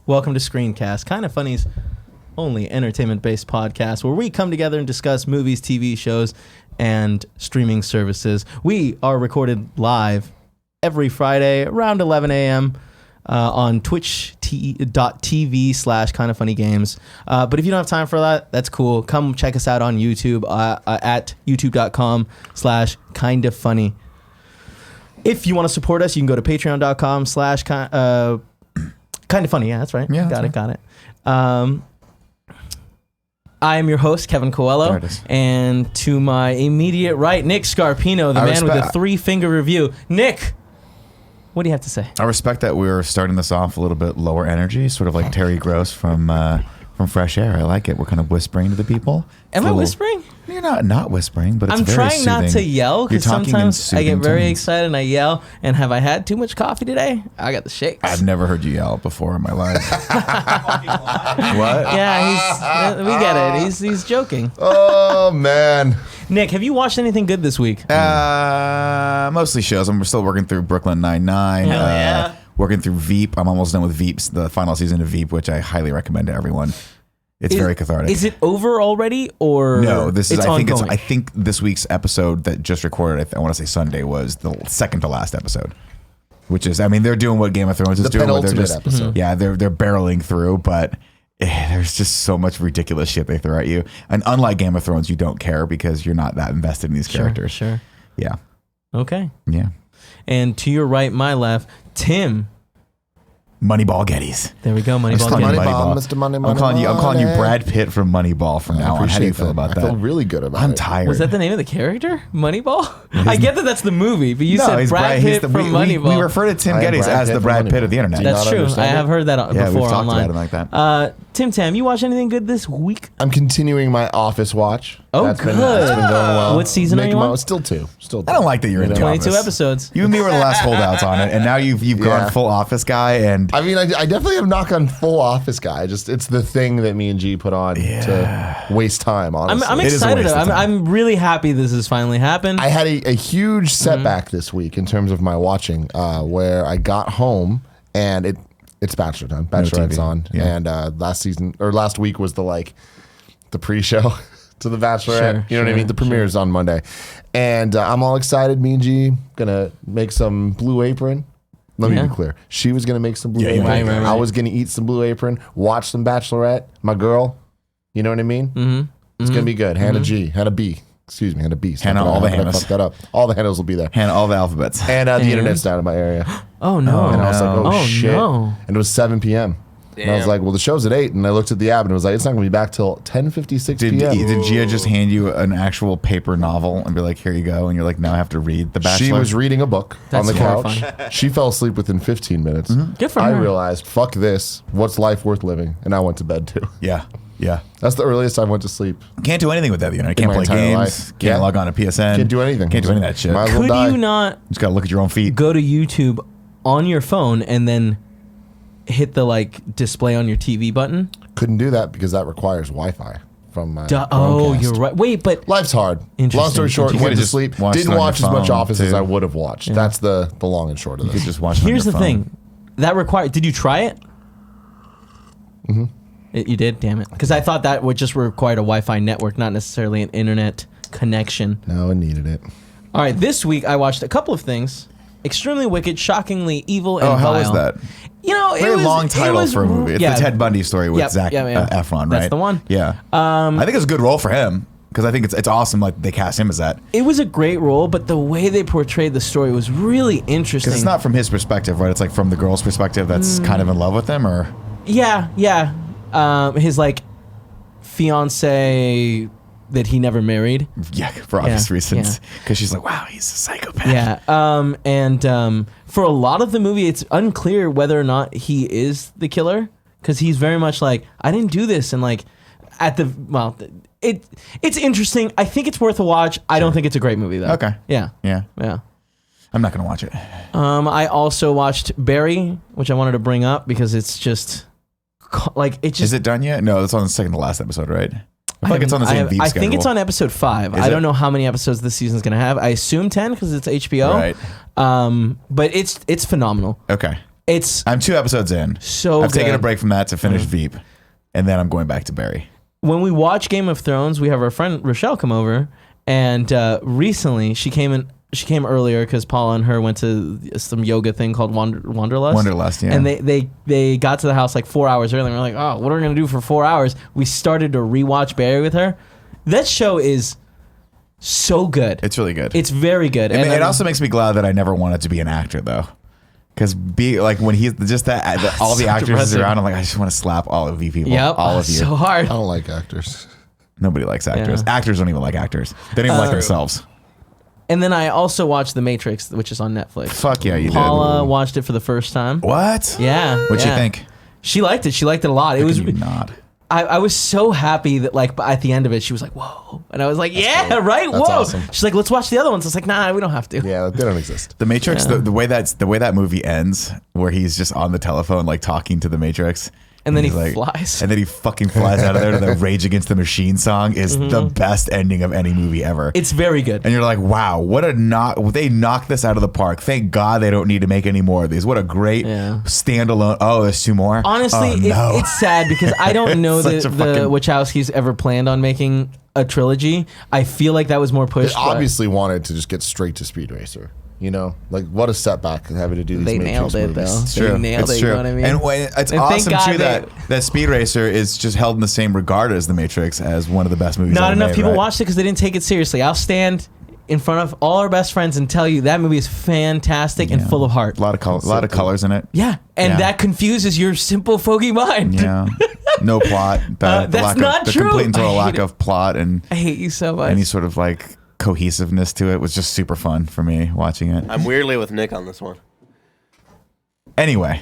Welcome to Screencast, Kind of Funny's only entertainment-based podcast where we come together and discuss movies, TV shows, and streaming services. We are recorded live every Friday around 11 a.m. On twitch.tv/kindoffunnygames. But if you don't have time for that, that's cool. Come check us out on YouTube at youtube.com/kindoffunny. If you want to support us, you can go to patreon.com/kindoffunny. Yeah, that's right. Yeah, got it. I am your host, Kevin Coelho, and to my immediate right, Nick Scarpino, the man with a 3-finger review. Nick, what do you have to say? I respect that we're starting this off a little bit lower energy, sort of like Terry Gross from Fresh Air. I like it. We're kind of whispering to the people. Am I whispering? You're not whispering, but it's I'm very trying soothing. not to yell because sometimes I get very excited and I yell. And have I had too much coffee today? I got the shakes. I've never heard you yell before in my life. What? Yeah, we get it. He's joking. Oh man, Nick, have you watched anything good this week? Mostly shows. I'm still working through Brooklyn Nine-Nine. Hell yeah. Working through Veep. I'm almost done with Veep, the final season of Veep, which I highly recommend to everyone. It's very cathartic. Is it over already, or no? This is. ongoing? I think this week's episode that just recorded. I want to say Sunday was the second to last episode, which is. I mean, they're doing what Game of Thrones is doing. Where they're just episode. Yeah, they're barreling through, but there's just so much ridiculous shit they throw at you. And unlike Game of Thrones, you don't care because you're not that invested in these characters. Sure. Yeah. Okay. Yeah. And to your right, my left, Tim. Moneyball Gettys. There we go, I'm Moneyball Gettys. Mr. Money, I'm calling you Brad Pitt from Moneyball from now on. How do you feel about that? I feel really good about it. I'm tired. Was that the name of the character? Moneyball? I get that that's the movie, but you said Brad Pitt from Moneyball. We refer to Tim Gettys as the Brad Pitt of the internet. That's true. I have heard that before we've talked online. about it like that. Tim Tam, you watch anything good this week? I'm continuing my Office watch. Oh, that's good. That's been going well. What season are you on? Still two. I don't like that you're in the 22 Office. episodes. You and me were the last holdouts on it, and now you've gone full Office guy. And I mean, I definitely have not gone full Office guy. Just it's the thing that me and G put on to waste time. Honestly, I'm excited. I'm really happy this has finally happened. I had a huge setback this week in terms of my watching, where I got home and it's Bachelor time. Bachelorette's on, and last week was the pre-show to the Bachelorette. You know what I mean? The premiere is on Monday, and I'm all excited. Me and G gonna make some Blue Apron. Let me be clear. She was gonna make some Blue Apron. Right. I was gonna eat some Blue Apron, watch some Bachelorette. My girl, you know what I mean? Mm-hmm. It's gonna be good. Hannah B. Excuse me, Hannah B. Hannah, all the Hannahs. Fuck that up. All the Hannahs will be there. Hannah, all the alphabets. And the internet's down in my area. Oh no! And I was like, shit! No. And it was 7 p.m. And I was like, well, the show's at 8. And I looked at the app and it was like, it's not going to be back till 10:56 p.m. Did Gia just hand you an actual paper novel and be like, here you go? And you're like, now I have to read The Bachelor? She was reading a book on the couch. horrifying. She fell asleep within 15 minutes. Mm-hmm. Good for her. I realized, fuck this. What's life worth living? And I went to bed too. Yeah. That's the earliest I went to sleep. Can't do anything with that. Can't play games. Life. Can't log on to PSN. Can't do anything. Can't do any of that shit. Might as well Could die. you not Just got to look at your own feet. go to YouTube on your phone and then hit the display on your TV button? Couldn't do that because that requires Wi-Fi from my Oh, Chromecast. you're right. Wait, but Life's hard. Interesting. Long story short, You went could've to just sleep. watched it Didn't on watch your as much phone, Office as too. I would have watched. That's the long and short of You could this. just watch it on here's your the phone. thing. That required. Did you try it? Mm-hmm. You did? Damn it. Because I thought that would just require a Wi-Fi network, not necessarily an internet connection. No, I needed it. All right, this week I watched a couple of things. Extremely Wicked, Shockingly Evil, and How Vile. was that? Very long title for a movie. It's the Ted Bundy story with Zac Efron, right? That's the one. Yeah. I think it's a good role for him because I think it's awesome. Like they cast him as that. It was a great role, but the way they portrayed the story was really interesting. Because it's not from his perspective, right? It's like from the girl's perspective that's kind of in love with him, or yeah. His fiance that he never married. Yeah, for obvious reasons. Because she's like, wow, he's a psychopath. Yeah. And for a lot of the movie, it's unclear whether or not he is the killer. Because he's very much like, I didn't do this. And it's interesting. I think it's worth a watch. I don't think it's a great movie, though. Okay. Yeah. I'm not going to watch it. I also watched Barry, which I wanted to bring up because it's just... Is it done yet? No, that's on the second to last episode, right? I feel like it's on the same Veep I schedule. think it's on episode 5. I don't know how many episodes this season's going to have. I assume 10 because it's HBO. Right. But it's phenomenal. Okay. I'm 2 episodes in. I've taken a break from that to finish Veep, and then I'm going back to Barry. When we watch Game of Thrones, we have our friend Rochelle come over, and recently she came earlier because Paula and her went to some yoga thing called Wanderlust. Wanderlust, yeah. And they got to the house like 4 hours early. And we're like, oh, what are we gonna do for 4 hours? We started to rewatch Barry with her. That show is so good. It's really good. It's very good. And it also makes me glad that I never wanted to be an actor though. Because when he's just all the actors depressing. around, I'm like, I just want to slap all of you people. Yep, all of you. so hard. I don't like actors. Nobody likes actors. Yeah. Actors don't even like actors. They don't even like themselves. And then I also watched The Matrix, which is on Netflix. Fuck yeah, you did. Paula watched it for the first time. What? Yeah. What'd you think? She liked it. She liked it a lot. How could you not? I was so happy that like at the end of it, she was like, whoa. And I was like, yeah, right? That's whoa. awesome. She's like, let's watch the other ones. I was like, nah, we don't have to. Yeah, they don't exist. The Matrix, the way that movie ends, where he's just on the telephone like talking to the Matrix. And then he he's flies. And then he fucking flies out of there to the Rage Against the Machine song is the best ending of any movie ever. It's very good. And you're like, wow, they knocked this out of the park. Thank God they don't need to make any more of these. What a great standalone. Oh, there's 2 more? Honestly, it's sad because I don't know that the Wachowskis ever planned on making a trilogy. I feel like that was more pushed. They obviously wanted to just get straight to Speed Racer. You know, like what a setback having to do these Matrix nailed it, movies. though. It's true. They nailed it, true. you know what I mean? And it's awesome too that Speed Racer is just held in the same regard as The Matrix as one of the best movies. Not ever enough made, people right? watched it because they didn't take it seriously. I'll stand in front of all our best friends and tell you that movie is fantastic and full of heart. A lot of colors in it. Yeah, and that confuses your simple fogey mind. Yeah, no plot. That's not true. The complete and total lack of plot and I hate you so much. any sort of like cohesiveness to it was just super fun for me watching it. I'm weirdly with Nick on this one. Anyway,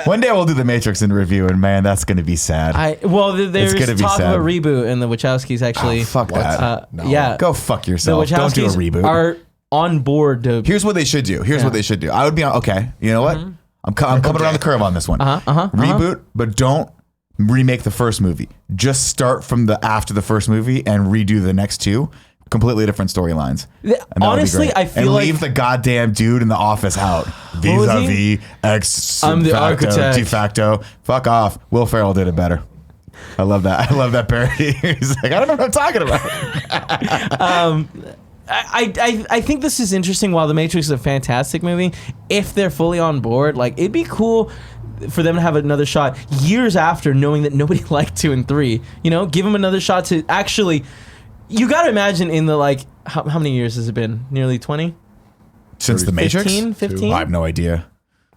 one day we'll do The Matrix in review, and man, that's going to be sad. There's gonna be talk sad. of a reboot, and the Wachowskis actually. Fuck that. No. Yeah, Go fuck the yourself. Don't do a Wachowskis reboot. are on board to. Here's what they should do. What they should do. I would be okay. You know what? I'm coming around the curve on this one. Reboot, but don't remake the first movie. Just start from after the first movie and redo the next 2. Completely different storylines. Honestly, I feel and like leave the goddamn dude in the office out. Vis-a-vis ex I'm the facto, architect. de facto. Fuck off. Will Ferrell did it better. I love that. I love that parody. He's like, I don't know what I'm talking about. I think this is interesting. While The Matrix is a fantastic movie, if they're fully on board, like it'd be cool for them to have another shot years after, knowing that nobody liked 2 and 3. You know, give them another shot to actually. You got to imagine in the like how many years has it been? Nearly 20? Since The Matrix? 15? I have no idea.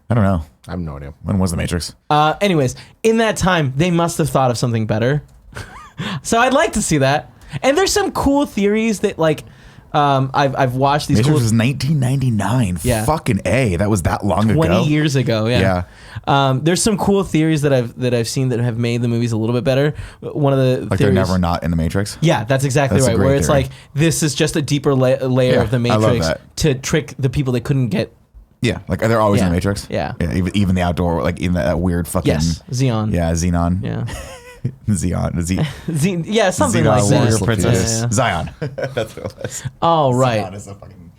I don't know. I have no idea. When was The Matrix? Anyways, in that time, they must have thought of something better. So I'd like to see that. And there's some cool theories that like I've watched these. Matrix was 1999. Yeah. Fucking A. That was that long 20 ago. years ago. Yeah. There's some cool theories that I've seen that have made the movies a little bit better. One of the like theories, they're never not in the Matrix. Yeah, that's exactly That's a right. great Where it's theory. like this is just a deeper layer of the I love Matrix that. to trick the people that couldn't get. Yeah, like they're always in Yeah. the Matrix. Yeah. Even the outdoor, like even that weird fucking. Yes, Xeon. Yeah, Xenon. Yeah. Xeon. Yeah, something Xenon like Warrior that. Princess. Yeah. Zion. That's what it was. Oh, Zion right. is a fucking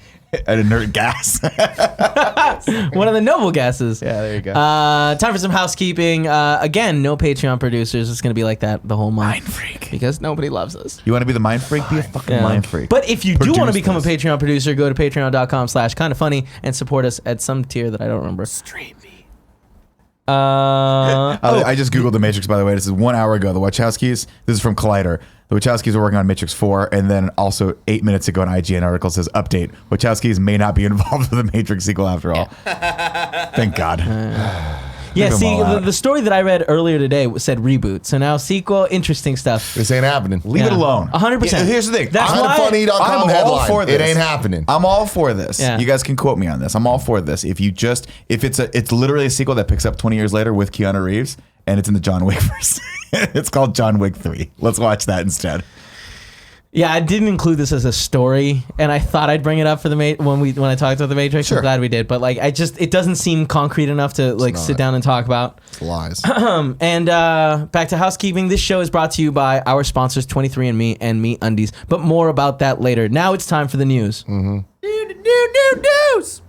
an inert gas. One of the noble gases. Yeah, there you go. Time for some housekeeping. Again, no Patreon producers. It's going to be like that the whole month. Mind freak. Because nobody loves us. You want to be the mind freak? Be a fucking Yeah. mind freak. But if you do want to Produce become this. a Patreon producer, go to patreon.com/kindafunny and support us at some tier that I don't remember. Stream me. I just Googled The Matrix, by the way. This is 1 hour ago. The Wachowskis, this is from Collider. The Wachowskis are working on Matrix 4, and then also 8 minutes ago, an IGN article says, update, Wachowskis may not be involved with the Matrix sequel after all. Thank God. Yeah, them see, all out. the story that I read earlier today said reboot. So now sequel, interesting stuff. This ain't happening. Leave it alone. 100%. Yeah, here's the thing. That's why Kindafunny.com I'm all headline. for this. It ain't happening. I'm all for this. Yeah. You guys can quote me on this. I'm all for this. If it's literally a sequel that picks up 20 years later with Keanu Reeves, and it's in the John Wick verse. It's called John Wick 3. Let's watch that instead. Yeah, I didn't include this as a story, and I thought I'd bring it up for the when I talked about the Matrix. Sure. I'm glad we did, but like, it doesn't seem concrete enough to like sit down and talk about. It's lies. And back to housekeeping. This show is brought to you by our sponsors, 23andMe and Me Undies. But more about that later. Now it's time for the news. News.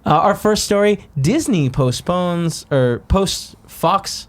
Our first story, Disney postpones or post-Fox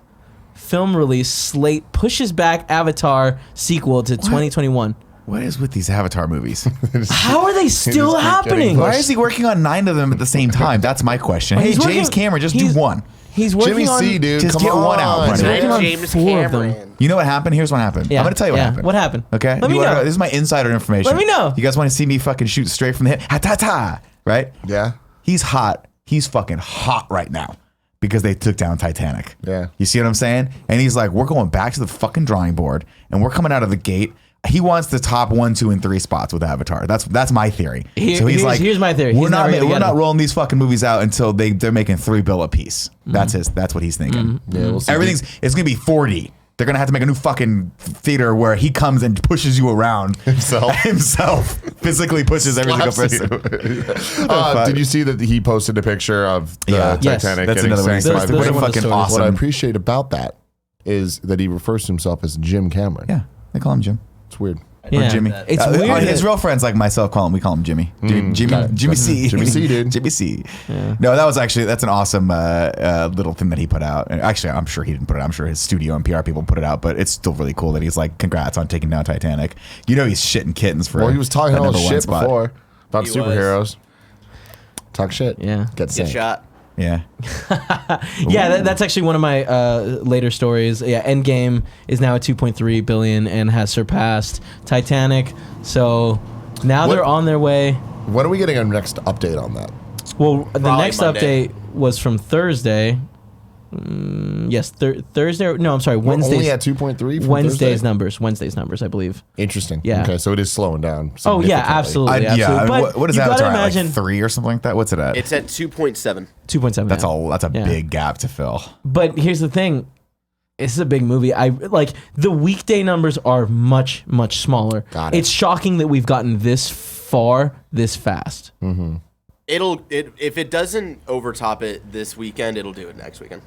film release slate pushes back Avatar sequel to 2021. What is with these Avatar movies? How are they still happening? Why is he working on 9 of them at the same time? That's my question. Well, Hey, he's James working- Cameron, just do he's- one. He's working Jimmy on... C, dude. Just Come get on. one out, He's buddy. working on James 4 of them. Cameron. You know what happened? Here's what happened. Yeah. I'm going to tell you what happened. What happened? Okay? Let me know. This is my insider information. Let me know. You guys want to see me fucking shoot straight from the hip? Ha-ta-ta! Right? Yeah. He's hot. He's fucking hot right now because they took down Titanic. Yeah. You see what I'm saying? And he's like, we're going back to the fucking drawing board and we're coming out of the gate. He wants the top 1, 2, and 3 spots with Avatar. That's my theory. Here's my theory. We're He's not rolling these fucking movies out until they're making $3 billion a piece. Mm-hmm. That's what he's thinking. Yeah, we'll see. It's gonna be 40. They're gonna have to make a new fucking theater where he comes and pushes you around himself physically pushes every single person. Did you see that he posted a picture of the Yeah. Yes. Titanic That's getting another sank reason. by Those the are one of the fucking stories. awesome. What I appreciate about that is that he refers to himself as Jim Cameron. Yeah, they call him Jim. It's weird. Yeah. Or Jimmy. It's weird. His real friends like myself we call him Jimmy. Jimmy C. Jimmy C, dude. Jimmy C. No, that's an awesome little thing that he put out. And actually, I'm sure he didn't put it out. I'm sure his studio and PR people put it out, but it's still really cool that he's like, congrats on taking down Titanic. You know he's shitting kittens for Well, he was talking that all number this 1 shit spot. before about He superheroes. Talk shit. Yeah. Get Get sank. shot. Yeah. Yeah, that's actually one of my later stories. Yeah, Endgame is now at 2.3 billion and has surpassed Titanic. So now What- they're on their way. When are we getting our next update on that? Well, the Probably next Monday. update was from Thursday. Yes, Thursday. No, I'm sorry, We're only Wednesday's. at 2.3 from Wednesday's Thursday? numbers, I believe. Interesting. Yeah. Okay, so it is slowing down. Oh yeah, significantly. absolutely, absolutely. Yeah. But What is you gotta Avatar? imagine Like 3 or something like that? What's it at? It's at 2.7. 2.7. That's yeah. all. That's a Yeah. big gap to fill. But here's the thing. This is a big movie. I like the weekday numbers are much, much smaller. Got it. It's shocking that we've gotten this far this fast. If it doesn't overtop it this weekend, it'll do it next weekend.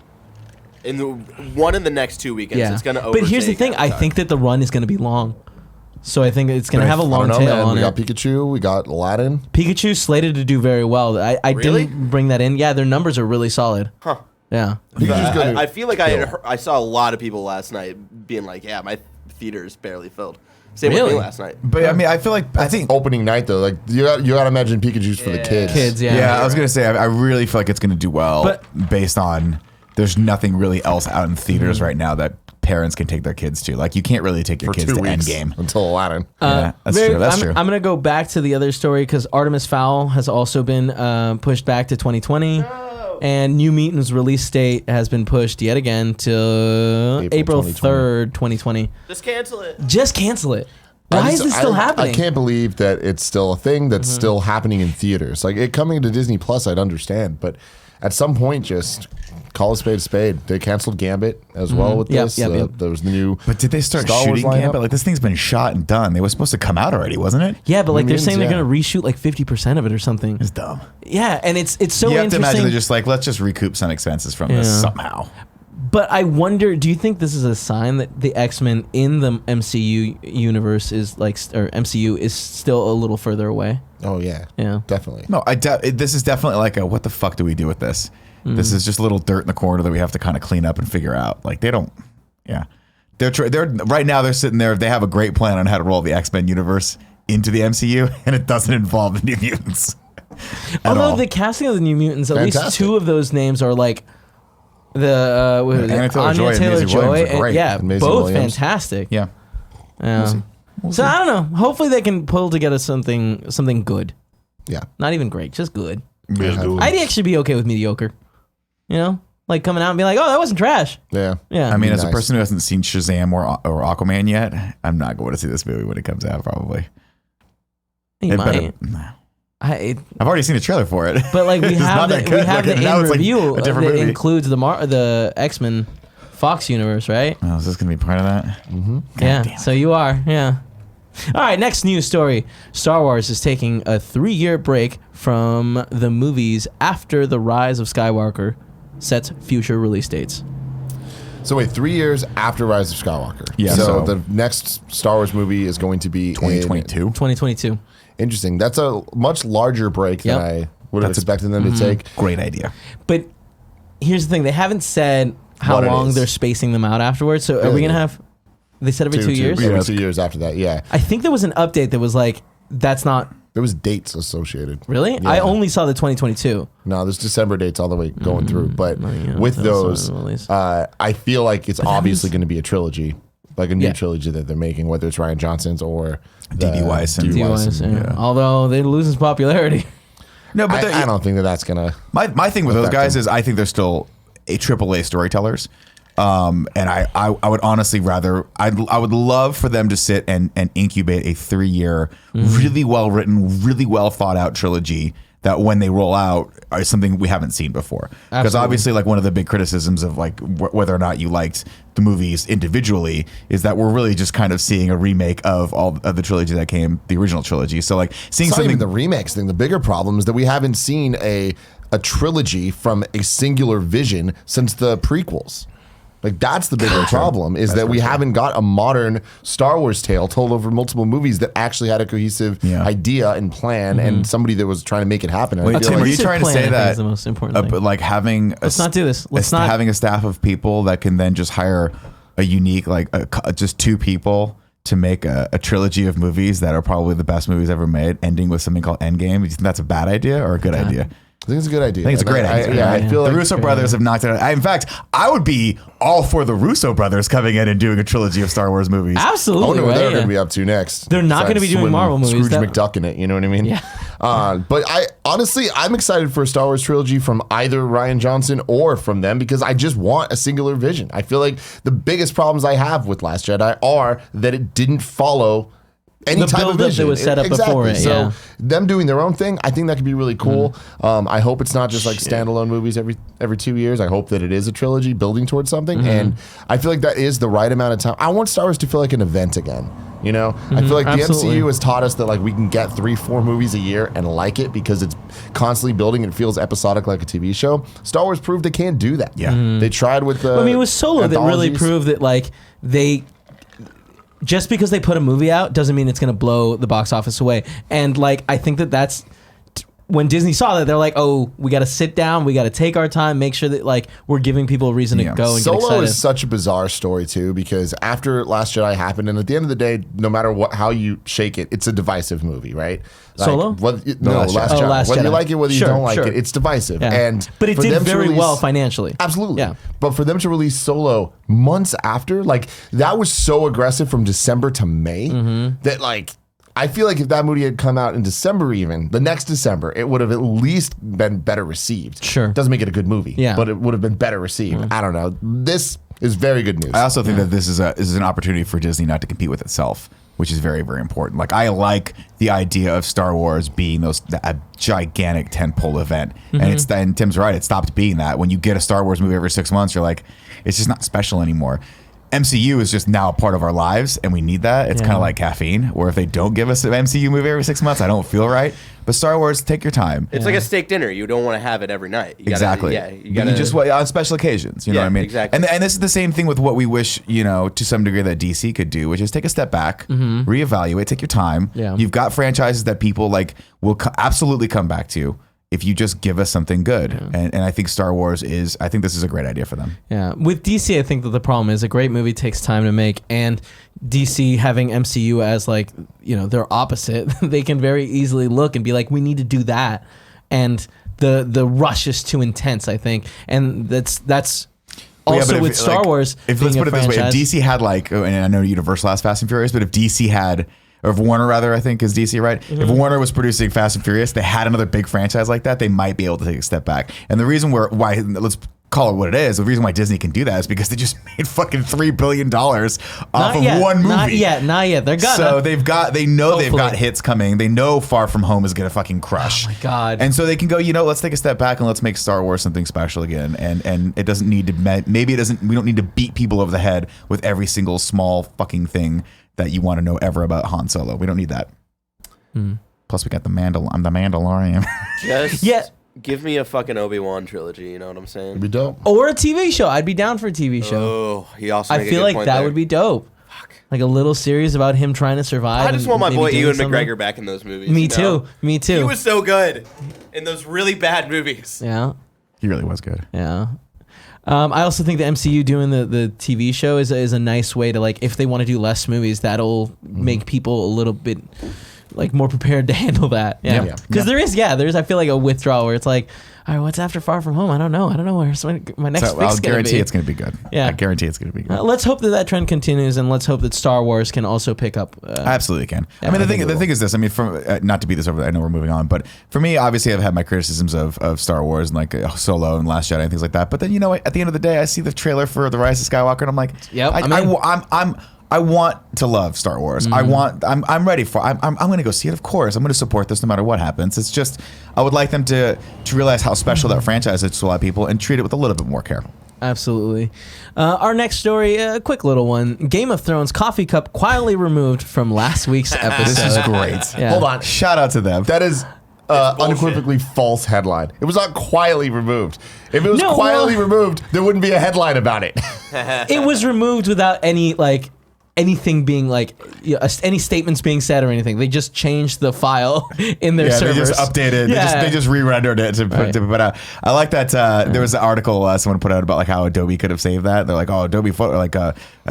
In the next 2 weekends, Yeah. it's gonna. But here's the thing. I Avatar. think that the run is going to be long. So I think it's going to have a long I don't know, tail man. on We it. got Pikachu. We got Aladdin. Pikachu slated to do very well. I Really? didn't bring that in. Yeah, their numbers are really solid. Huh. Yeah. Pikachu's gonna I feel like kill. I saw a lot of people last night being like, "Yeah, my theater is barely filled." Same Really? with me last night. But I mean, I feel like I think. Opening night though, like you got to imagine Pikachu's for the kids. Kids, yeah. Yeah, I was gonna say I really feel like it's gonna do well, But- based on there's nothing really else out in theaters right now that parents can take their kids to. Like you can't really take your For kids 2 to weeks Endgame. until Aladdin. Yeah, that's true. That's true. I'm going to go back to the other story because Artemis Fowl has also been pushed back to 2020. And New Mutants release date has been pushed yet again to April 3rd, 2020. Just cancel it. Just cancel it. Why is this still happening? I can't believe that it's still a thing that's Mm-hmm. still happening in theaters. Like it coming to Disney Plus, I'd understand, but at some point, just call a spade a spade. They canceled Gambit as well with Yep, this. yep, yep. There was the new. But did they start Star Wars shooting lineup? Gambit? Like this thing's been shot and done. They were supposed to come out already, wasn't it? Yeah, but like they're Mutants, saying they're yeah. going to reshoot like 50% of it or something. It's dumb. Yeah, and it's so You have to imagine interesting. they're just like, let's just recoup some expenses from this Yeah. somehow. But I wonder, do you think this is a sign that the X-Men in the MCU universe is like, or MCU is still a little further away? Oh yeah, Yeah. definitely. No, this is definitely like a what the fuck do we do with this? This is just a little dirt in the corner that we have to kind of clean up and figure out. Like they don't, yeah. They're right now they're sitting there. They have a great plan on how to roll the X-Men universe into the MCU, and it doesn't involve the New Mutants. Although the casting of the New Mutants, at least Fantastic. 2 of those names are like the Anya Taylor-Joy and Maisie Taylor-Joy, Williams are great. yeah, And Maisie both Williams. fantastic. Yeah. So I don't know. Hopefully they can pull together something good. Yeah. Not even great, just good. Yeah. I'd actually be okay with mediocre. You know, like coming out and being like, "Oh, that wasn't trash." Yeah. Yeah. I mean, as a Nice. person who hasn't seen Shazam or Aquaman yet, I'm not going to see this movie when it comes out. Probably. you It better- might. nah. I've already seen a trailer for it. But like we It's have not the, that we good. have Like, the now in it's like review a different that movie. includes the X-Men Fox universe, right? Oh, is this going to be part of that? Mm-hmm. Yeah. So you are, yeah. All right, next news story. Star Wars is taking a 3-year break from the movies after The Rise of Skywalker sets future release dates. So wait, 3 years after Rise of Skywalker. Yeah, So, so- the next Star Wars movie is going to be 2022. 2022. Interesting. That's a much larger break Yep. than I would have expected them to take. Great idea. But here's the thing: they haven't said how What it long is. they're spacing them out afterwards. So are we gonna have? They said every 2 years. Every 2 years after that, yeah. I think there was an update that was like, that's not There was dates associated. really. Yeah. I only saw the 2022. No, there's December dates all the way going through. But yeah, with those those, are released. I feel like it's obviously means- going to be a trilogy, like a new Yeah. trilogy that they're making, whether it's Ryan Johnson's or D.B. Weiss and- D.B. Weiss DUIs, and- yeah. Although they're losing populity. No, but I don't think that's going to. my thing with those affect guys them. is I think they're still AAA storytellers. And I would honestly rather I would love for them to sit and incubate a 3-year really well written, really well thought out trilogy that when they roll out is something we haven't seen before. Because Absolutely. obviously, like, one of the big criticisms of like whether or not you liked the movies individually is that we're really just kind of seeing a remake of all of the trilogy that came, the original trilogy. So like seeing It's not something even the remakes thing. The bigger problem is that we haven't seen a trilogy from a singular vision since the prequels. Like, that's the bigger problem, is that we haven't got a modern Star Wars tale told over multiple movies that actually had a cohesive idea and plan and somebody that was trying to make it happen. And I Wait, feel Tim, like are you trying to plan, I say think, that is the most important thing. but like having Let's not do this. Let's not- having a staff of people that can then just hire a unique just 2 people to make a trilogy of movies that are probably the best movies ever made, ending with something called Endgame? Do you think that's a bad idea or a good idea? I think it's a good idea. I think it's a great idea. I feel the like Russo brothers have knocked it out. In fact, I would be all for the Russo brothers coming in and doing a trilogy of Star Wars movies. I Absolutely. wonder what right? they're Yeah. going to be up to next. They're not gonna be besides doing swim Marvel movies. Scrooge That- McDuck in it, you know what I mean? Yeah. But I'm excited for a Star Wars trilogy from either Ryan Johnson or from them because I just want a singular vision. I feel like the biggest problems I have with Last Jedi are that it didn't follow any The type of build-up that vision. was set up before it, So yeah. them doing their own thing, I think that could be really cool. I hope it's not just like standalone movies every 2 years. I hope that it is a trilogy building towards something. And I feel like that is the right amount of time. I want Star Wars to feel like an event again. You know, I feel like the Absolutely. MCU has taught us that like we can get 3-4 movies a year and like it because it's constantly building and feels episodic like a TV show. Star Wars proved they can't do that. Yeah. They tried with the. I mean, it was Solo that really anthologies. proved that, like, they just because they put a movie out doesn't mean it's going to blow the box office away. And like, I think that's when Disney saw that, they're like, oh, we got to sit down, we got to take our time, make sure that like we're giving people a reason to Yeah. go and get Solo excited. is such a bizarre story too, because after Last Jedi happened, and at the end of the day, no matter how you shake it, it's a divisive movie, right? Like, Solo? Last Last Jedi. Jedi. Oh, Last Whether you Jedi. like it, whether Sure, you don't like sure. it, it's divisive. Yeah. And but it for did them to very release- well financially. Absolutely. Yeah. But for them to release Solo months after, like, that was so aggressive from December to May that, like, I feel like if that movie had come out in December, even the next December, it would have at least been better received. Sure. Doesn't make it a good movie. Yeah. But it would have been better received. I don't know. This is very good news. I also think that this is an opportunity for Disney not to compete with itself, which is very, very important. Like, I like the idea of Star Wars being a gigantic tentpole event, and Tim's right. It stopped being that. When you get a Star Wars movie every 6 months, you're like, it's just not special anymore. MCU is just now a part of our lives, and we need that. It's kind of like caffeine, where if they don't give us an MCU movie every 6 months, I don't feel right. But Star Wars, take your time. It's like a steak dinner. You don't want to have it every night. You gotta, Exactly. Yeah. You just on special occasions. You know Yeah, what I mean? exactly. And this is the same thing with what we wish, to some degree, that DC could do, which is take a step back, reevaluate, take your time. Yeah. You've got franchises that people like will absolutely come back to if you just give us something good. And I think Star Wars I think this is a great idea for them. Yeah, with DC, I think that the problem is a great movie takes time to make, and DC having MCU as like their opposite, they can very easily look and be like, we need to do that, and the rush is too intense, I think, and that's also but with Star Wars. If let's being put a it this way, if franchise- DC had and I know Universal has Fast and Furious, but if DC had, or if Warner rather, I think is DC, right? If Warner was producing Fast and Furious, they had another big franchise like that, they might be able to take a step back. And the reason why let's call it what it is, the reason why Disney can do that is because they just made fucking $3 billion off of one movie. Not yet. They're gonna. So they know they've got Hopefully. hits coming. They know Far From Home is gonna fucking crush. Oh my God. And so they can go, let's take a step back and let's make Star Wars something special again. And it doesn't need to, we don't need to beat people over the head with every single small fucking thing that you want to know ever about Han Solo. We don't need that. Plus we got I'm the Mandalorian. Just Yeah. give me a fucking Obi-Wan trilogy. You know what I'm saying? It'd be dope. or a TV show. I'd be down for a TV show. Oh, he also. I make a feel good like point that there. would be dope. Like a little series about him trying to survive. I just want my boy Ewan McGregor back in those movies. Me too. He was so good in those really bad movies. Yeah. He really was good. Yeah. I also think the MCU doing the TV show is a nice way to, like, if they want to do less movies, that'll make people a little bit like more prepared to handle that. Yeah. Because there's I feel like a withdrawal where it's like, all right, what's after Far From Home? I don't know. Where's my next fix I'll guarantee it's going to be good. Yeah. I guarantee it's going to be good. Let's hope that trend continues, and let's hope that Star Wars can also pick up. Absolutely can. I mean, the thing is this. I mean, from not to beat this over, I know we're moving on, but for me, obviously, I've had my criticisms of Star Wars and like Solo and Last Jedi and things like that. But then, you know, at the end of the day, I see the trailer for The Rise of Skywalker, and I'm like, I want to love Star Wars. I'm ready for. I'm going to go see it. Of course, I'm going to support this no matter what happens. It's just I would like them to realize how special that franchise is to a lot of people and treat it with a little bit more care. Absolutely. Our next story, a quick little one. Game of Thrones coffee cup quietly removed from last week's episode. This is great. Yeah. Hold on. Shout out to them. That is unequivocally false headline. It was not quietly removed. If it was quietly removed, there wouldn't be a headline about it. It was removed without any anything being any statements being said or anything. They just changed the file in their servers. They just updated. They just re-rendered it to put out. I like that. There was an article someone put out about like how Adobe could have saved that. They're like, oh, Adobe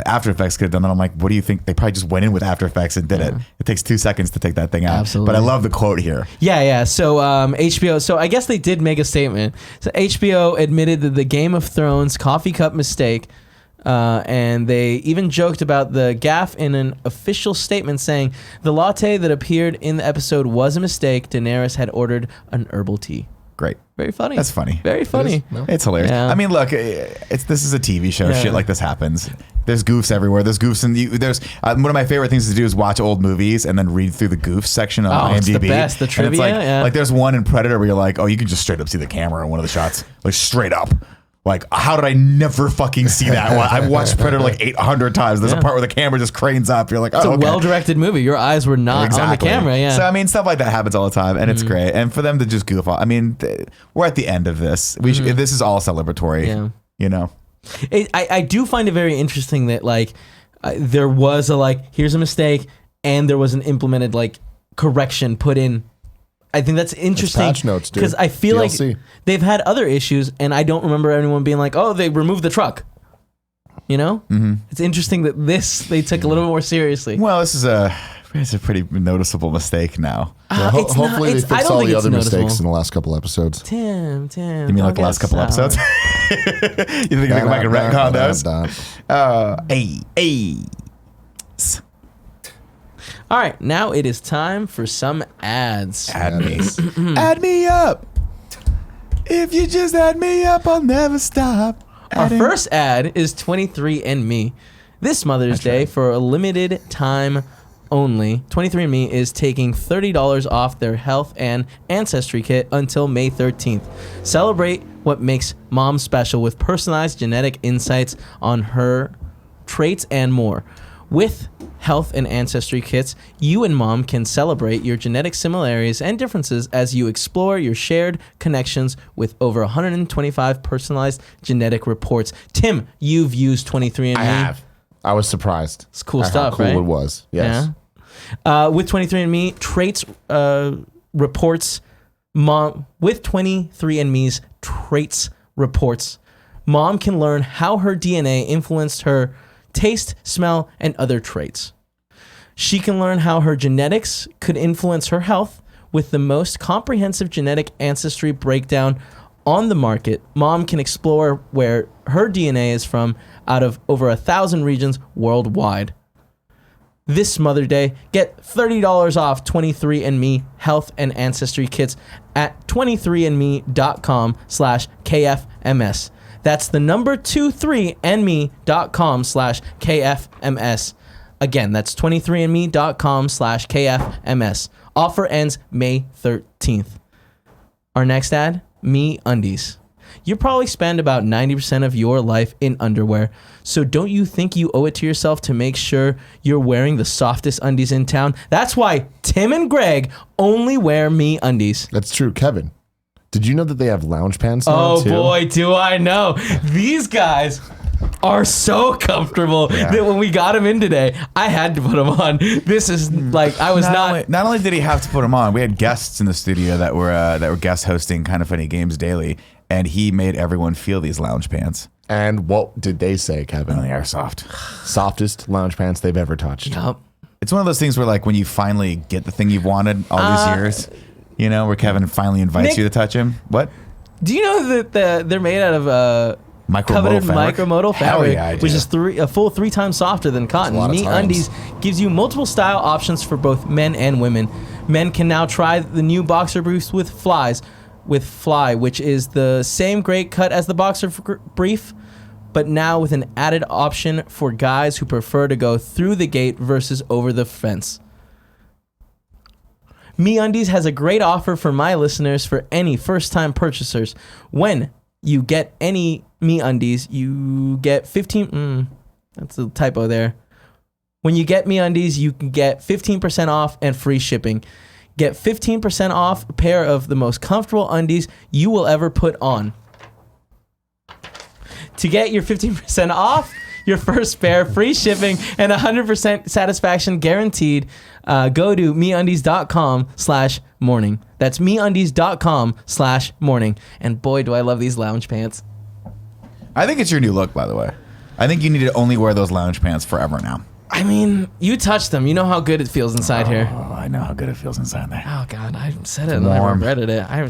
After Effects could have done that. I'm like, what do you think? They probably just went in with After Effects and did it. It takes 2 seconds to take that thing out. Absolutely. But I love the quote here. Yeah. So HBO. So I guess they did make a statement. So HBO admitted that the Game of Thrones coffee cup mistake. And they even joked about the gaffe in an official statement, saying the latte that appeared in the episode was a mistake. Daenerys had ordered an herbal tea. Great. Very funny. That's funny. Very funny. It's hilarious. Yeah. I mean, look, this is a TV show. Shit like this happens. There's goofs everywhere. There's goofs, and there's one of my favorite things to do is watch old movies and then read through the goofs section on IMDb. It's the best. The trivia. And it's like there's one in Predator where you're like, oh, you can just straight up see the camera in one of the shots, like straight up. Like, how did I never fucking see that one? I've watched Predator like 800 times. There's a part where the camera just cranes up. You're like, oh, it's a okay. Well-directed movie. Your eyes were not on the camera. Yeah. So, I mean, stuff like that happens all the time, and it's great. And for them to just goof off. I mean, we're at the end of this. This is all celebratory. Yeah. You know? I do find it very interesting that, like, there was here's a mistake, and there was an implemented, correction put in. I think that's interesting. Patch notes, dude. Because I feel DLC. like they've had other issues, and I don't remember anyone being like, "Oh, they removed the truck." You know, It's interesting that they took a little bit more seriously. Well, this is a pretty noticeable mistake now. Hopefully they fix all the other mistakes in the last couple episodes. Tim. You mean like the last couple episodes? You think they go back and retcon those? All right, now it is time for some ads. Add me. Add me up. If you just add me up, I'll never stop. Our first ad is 23andMe. This Mother's Day, for a limited time only, 23andMe is taking $30 off their health and ancestry kit until May 13th. Celebrate what makes mom special with personalized genetic insights on her traits and more. With health and ancestry kits, you and mom can celebrate your genetic similarities and differences as you explore your shared connections with over 125 personalized genetic reports. Tim, you've used 23andMe. I have. I was surprised. It's cool stuff, how cool right? it was. Yes. Yeah. With 23andMe, traits reports, with 23andMe's traits reports, mom can learn how her DNA influenced her taste, smell, and other traits. She can learn how her genetics could influence her health with the most comprehensive genetic ancestry breakdown on the market. Mom can explore where her DNA is from out of over 1,000 regions worldwide. This Mother's Day, get $30 off 23andMe health and ancestry kits at 23andme.com/KFMS. That's the number 23andme.com/KFMS. Again, that's 23andme.com/KFMS. Offer ends May 13th. Our next ad, MeUndies. You probably spend about 90% of your life in underwear, so don't you think you owe it to yourself to make sure you're wearing the softest undies in town? That's why Tim and Greg only wear MeUndies. That's true. Kevin, did you know that they have lounge pants now, too? Oh, boy, do I know. These guys are so comfortable that when we got him in today, I had to put them on. This is like I was not only did he have to put them on, we had guests in the studio that were guest hosting Kind of Funny Games Daily, and he made everyone feel these lounge pants. And what did they say, Kevin? Oh, they are soft. Softest lounge pants they've ever touched. Yep. It's one of those things where, like, when you finally get the thing you've wanted all these years, you know, where Kevin finally invites Nick, you to touch him. What? Do you know that they're made out of coveted micromodal fabric, which is a full 3 times softer than cotton. MeUndies gives you multiple style options for both men and women. Men can now try the new boxer briefs with Fly, which is the same great cut as the boxer brief, but now with an added option for guys who prefer to go through the gate versus over the fence. MeUndies has a great offer for my listeners for any first-time purchasers. When you get any MeUndies, you get 15... that's a typo there. When you get MeUndies, you can get 15% off and free shipping. Get 15% off a pair of the most comfortable undies you will ever put on. To get your 15% off your first pair, free shipping, and 100% satisfaction guaranteed, go to MeUndies.com/morning. That's MeUndies.com/morning. And boy, do I love these lounge pants. I think it's your new look, by the way. I think you need to only wear those lounge pants forever now. I mean, you touch them. You know how good it feels inside here. Oh, I know how good it feels inside there. Oh, God. I said it and I regretted it. That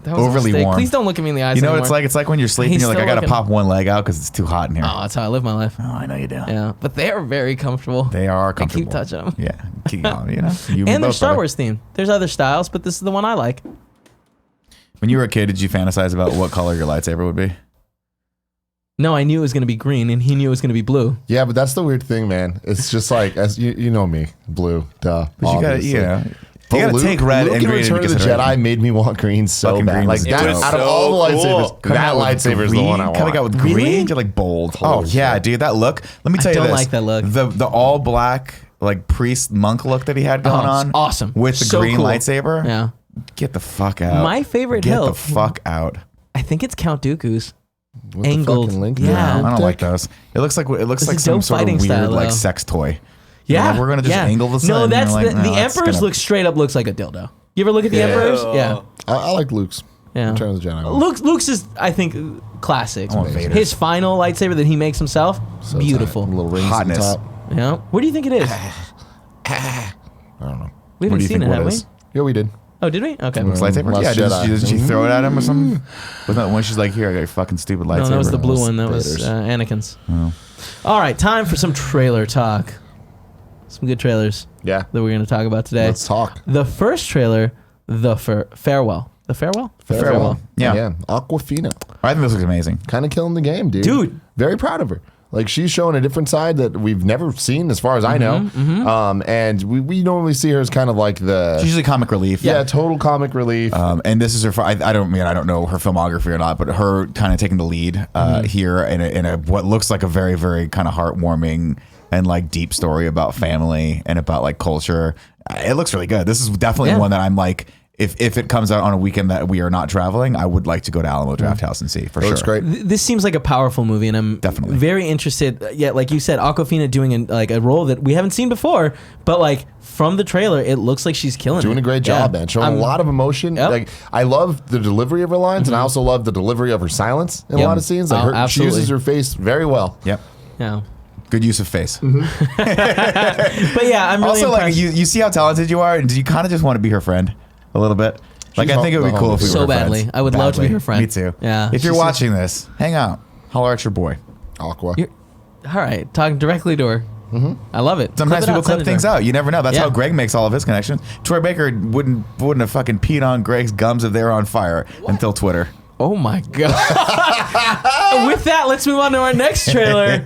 was overly a mistake. warm. Please don't look at me in the eyes You know anymore. what it's like? It's like when you're sleeping, you're like, I got to pop one leg out because it's too hot in here. Oh, that's how I live my life. Oh, I know you do. Yeah, but they are very comfortable. They are comfortable. I keep touching them. Yeah. Keep going, you know? And they're Star Wars themed. There's other styles, but this is the one I like. When you were a kid, did you fantasize about what color your lightsaber would be? No, I knew it was going to be green, and he knew it was going to be blue. Yeah, but that's the weird thing, man. It's just like, as you know me, blue, duh. But you gotta, you know, But you gotta take red Luke and in green. Return of the Jedi made me want green so Fucking bad. green Like was that, dope. out of So all the cool. lightsabers, that lightsaber is the one I want. Coming out with Really? green, you're like bold. Holy Oh yeah, shit. dude, that look. Let me tell you don't this. like that look. The all black like priest monk look that he had going it's on. awesome. With the So green cool. lightsaber. Yeah. Get the fuck out. My favorite Get hilt. the fuck out. I think it's Count Dooku's. With angled. The fucking link. Yeah. I don't Dick. like those. It looks like It's a some dope sort of fighting weird style, like though. sex toy. Yeah. Like, we're gonna just angle the No, sun. that's Like, the no, that's Emperor's gonna- looks straight up looks like a dildo. You ever look at the Emperor's? Yeah. I like Luke's. Yeah. Return of the Jedi. Luke's is, I think, classic. I want Vader's. His final lightsaber that he makes himself, So beautiful. tight. Little rings on Hotness. top. Yeah. What do you think it is? I don't know. We What haven't do you seen think it, what have we? is? Yeah, we did. Oh, did we? Okay. Luke's lightsaber? Last Yeah, Jedi. didn't she throw it at him or something? Wasn't that when she's like, here, I got your fucking stupid lightsaber? No, that was the blue one. That was Vader's. Anakin's. Oh. All right, time for some trailer talk. Some good trailers Yeah. that we're going to talk about today. Let's talk. The first trailer, The Farewell. The Farewell? The Farewell. Yeah. Aquafina. I think this looks amazing. Kind of killing the game, dude. Dude. Very proud of her. Like, she's showing a different side that we've never seen as far as I know. And we normally see her as kind of like the... She's usually comic relief. yeah, total comic relief. And this is her. I don't know her filmography or not, but her kind of taking the lead here in a what looks like a very, very kind of heartwarming and like deep story about family and about like culture. It looks really good. This is definitely one that I'm like, if it comes out on a weekend that we are not traveling, I would like to go to Alamo Draft House and see for sure. Looks great. This seems like a powerful movie, and I'm Definitely. very interested. Yeah, like you said, Awkwafina doing a role that we haven't seen before, but like from the trailer, it looks like she's killing Doing it. a great job, man. Showing a lot of emotion. Yep. Like, I love the delivery of her lines, and I also love the delivery of her silence in a Yep. lot of scenes. Like, Oh, she absolutely. uses her face very well. Yep. Yeah. Good use of face. But yeah, I'm really Also, like impressed. you see how talented you are, and do you kind of just want to be her friend a little bit? Like, She's I think it would be the cool if we homie. were So friends. badly. I would love to be her friend. Me too. Yeah. If you're She's- watching this, hang out. Holler at your boy. Aqua. You're- all right, talking directly to her. I love it. Sometimes people clip things out. You never know. That's Yeah. how Greg makes all of his connections. Troy Baker wouldn't have fucking peed on Greg's gums if they were on fire until Twitter. Oh my god. With that, let's move on to our next trailer.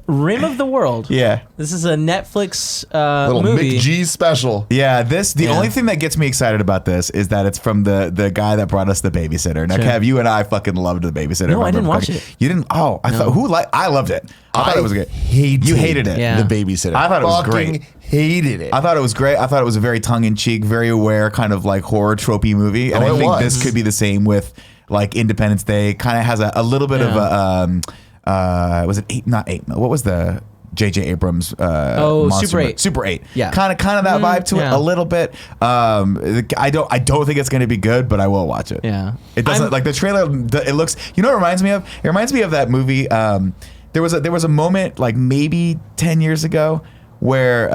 Rim of the World. Yeah. This is a Netflix Little movie. Mick G special. Yeah, the Yeah. only thing that gets me excited about this is that it's from the guy that brought us The Babysitter. Now, Sure. Kev, you and I fucking loved The Babysitter. No, I didn't Remember watch fucking- it. You didn't? Oh, I thought I loved it. I thought it was good. Hated You hated it. Yeah. The Babysitter. I thought it was Fucking great. Hated it. I thought it was great. I thought it was a very tongue-in-cheek, very aware kind of like horror tropey movie. And Oh, I it think was. this could be the same with like Independence Day. Kind of has a little bit of was it 8? Not 8. What was the J.J. Abrams? Super 8. Super 8. Yeah, kind of that vibe to it a little bit. I don't think it's going to be good, but I will watch it. Yeah, it doesn't like the trailer. It looks. You know what it reminds me of? It reminds me of that movie. There was a moment like maybe 10 years ago where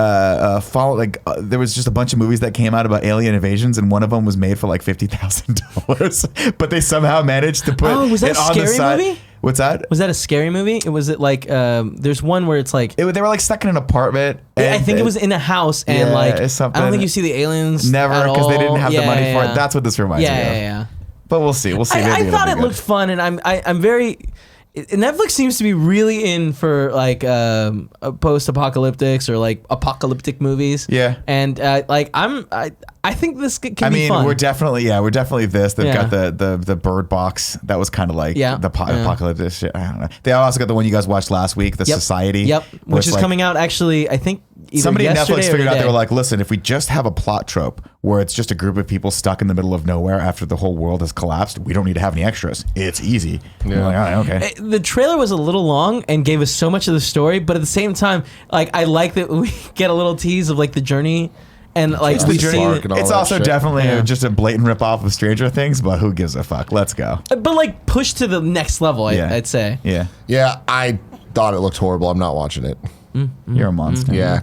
there was just a bunch of movies that came out about alien invasions, and one of them was made for like $50,000, but they somehow managed to put was that it a on the scary side. movie? What's that? Was that a scary movie? Was it like there's one where it's like they were like stuck in an apartment. I think it was in a house, and I don't think you see the aliens never because they didn't have the money for it. That's what this reminds me of. Yeah. But we'll see. I thought it looked fun, and I'm very. Netflix seems to be really in for like post-apocalyptics or like apocalyptic movies. Yeah, and I think this can be fun. we're definitely this. They've got the Bird Box that was kind of like the apocalyptic shit. I don't know. They also got the one you guys watched last week, The Society. Yep, which is coming out actually. I think somebody at Netflix figured out they were like, listen, if we just have a plot trope where it's just a group of people stuck in the middle of nowhere after the whole world has collapsed, we don't need to have any extras. It's easy. Yeah. Like, all right, okay. The trailer was a little long and gave us so much of the story, but at the same time, like I like that we get a little tease of like the journey. And like it's also definitely just a blatant ripoff of Stranger Things, but who gives a fuck? Let's go. But like push to the next level, I'd say. Yeah, I thought it looked horrible. I'm not watching it. You're a monster. Yeah,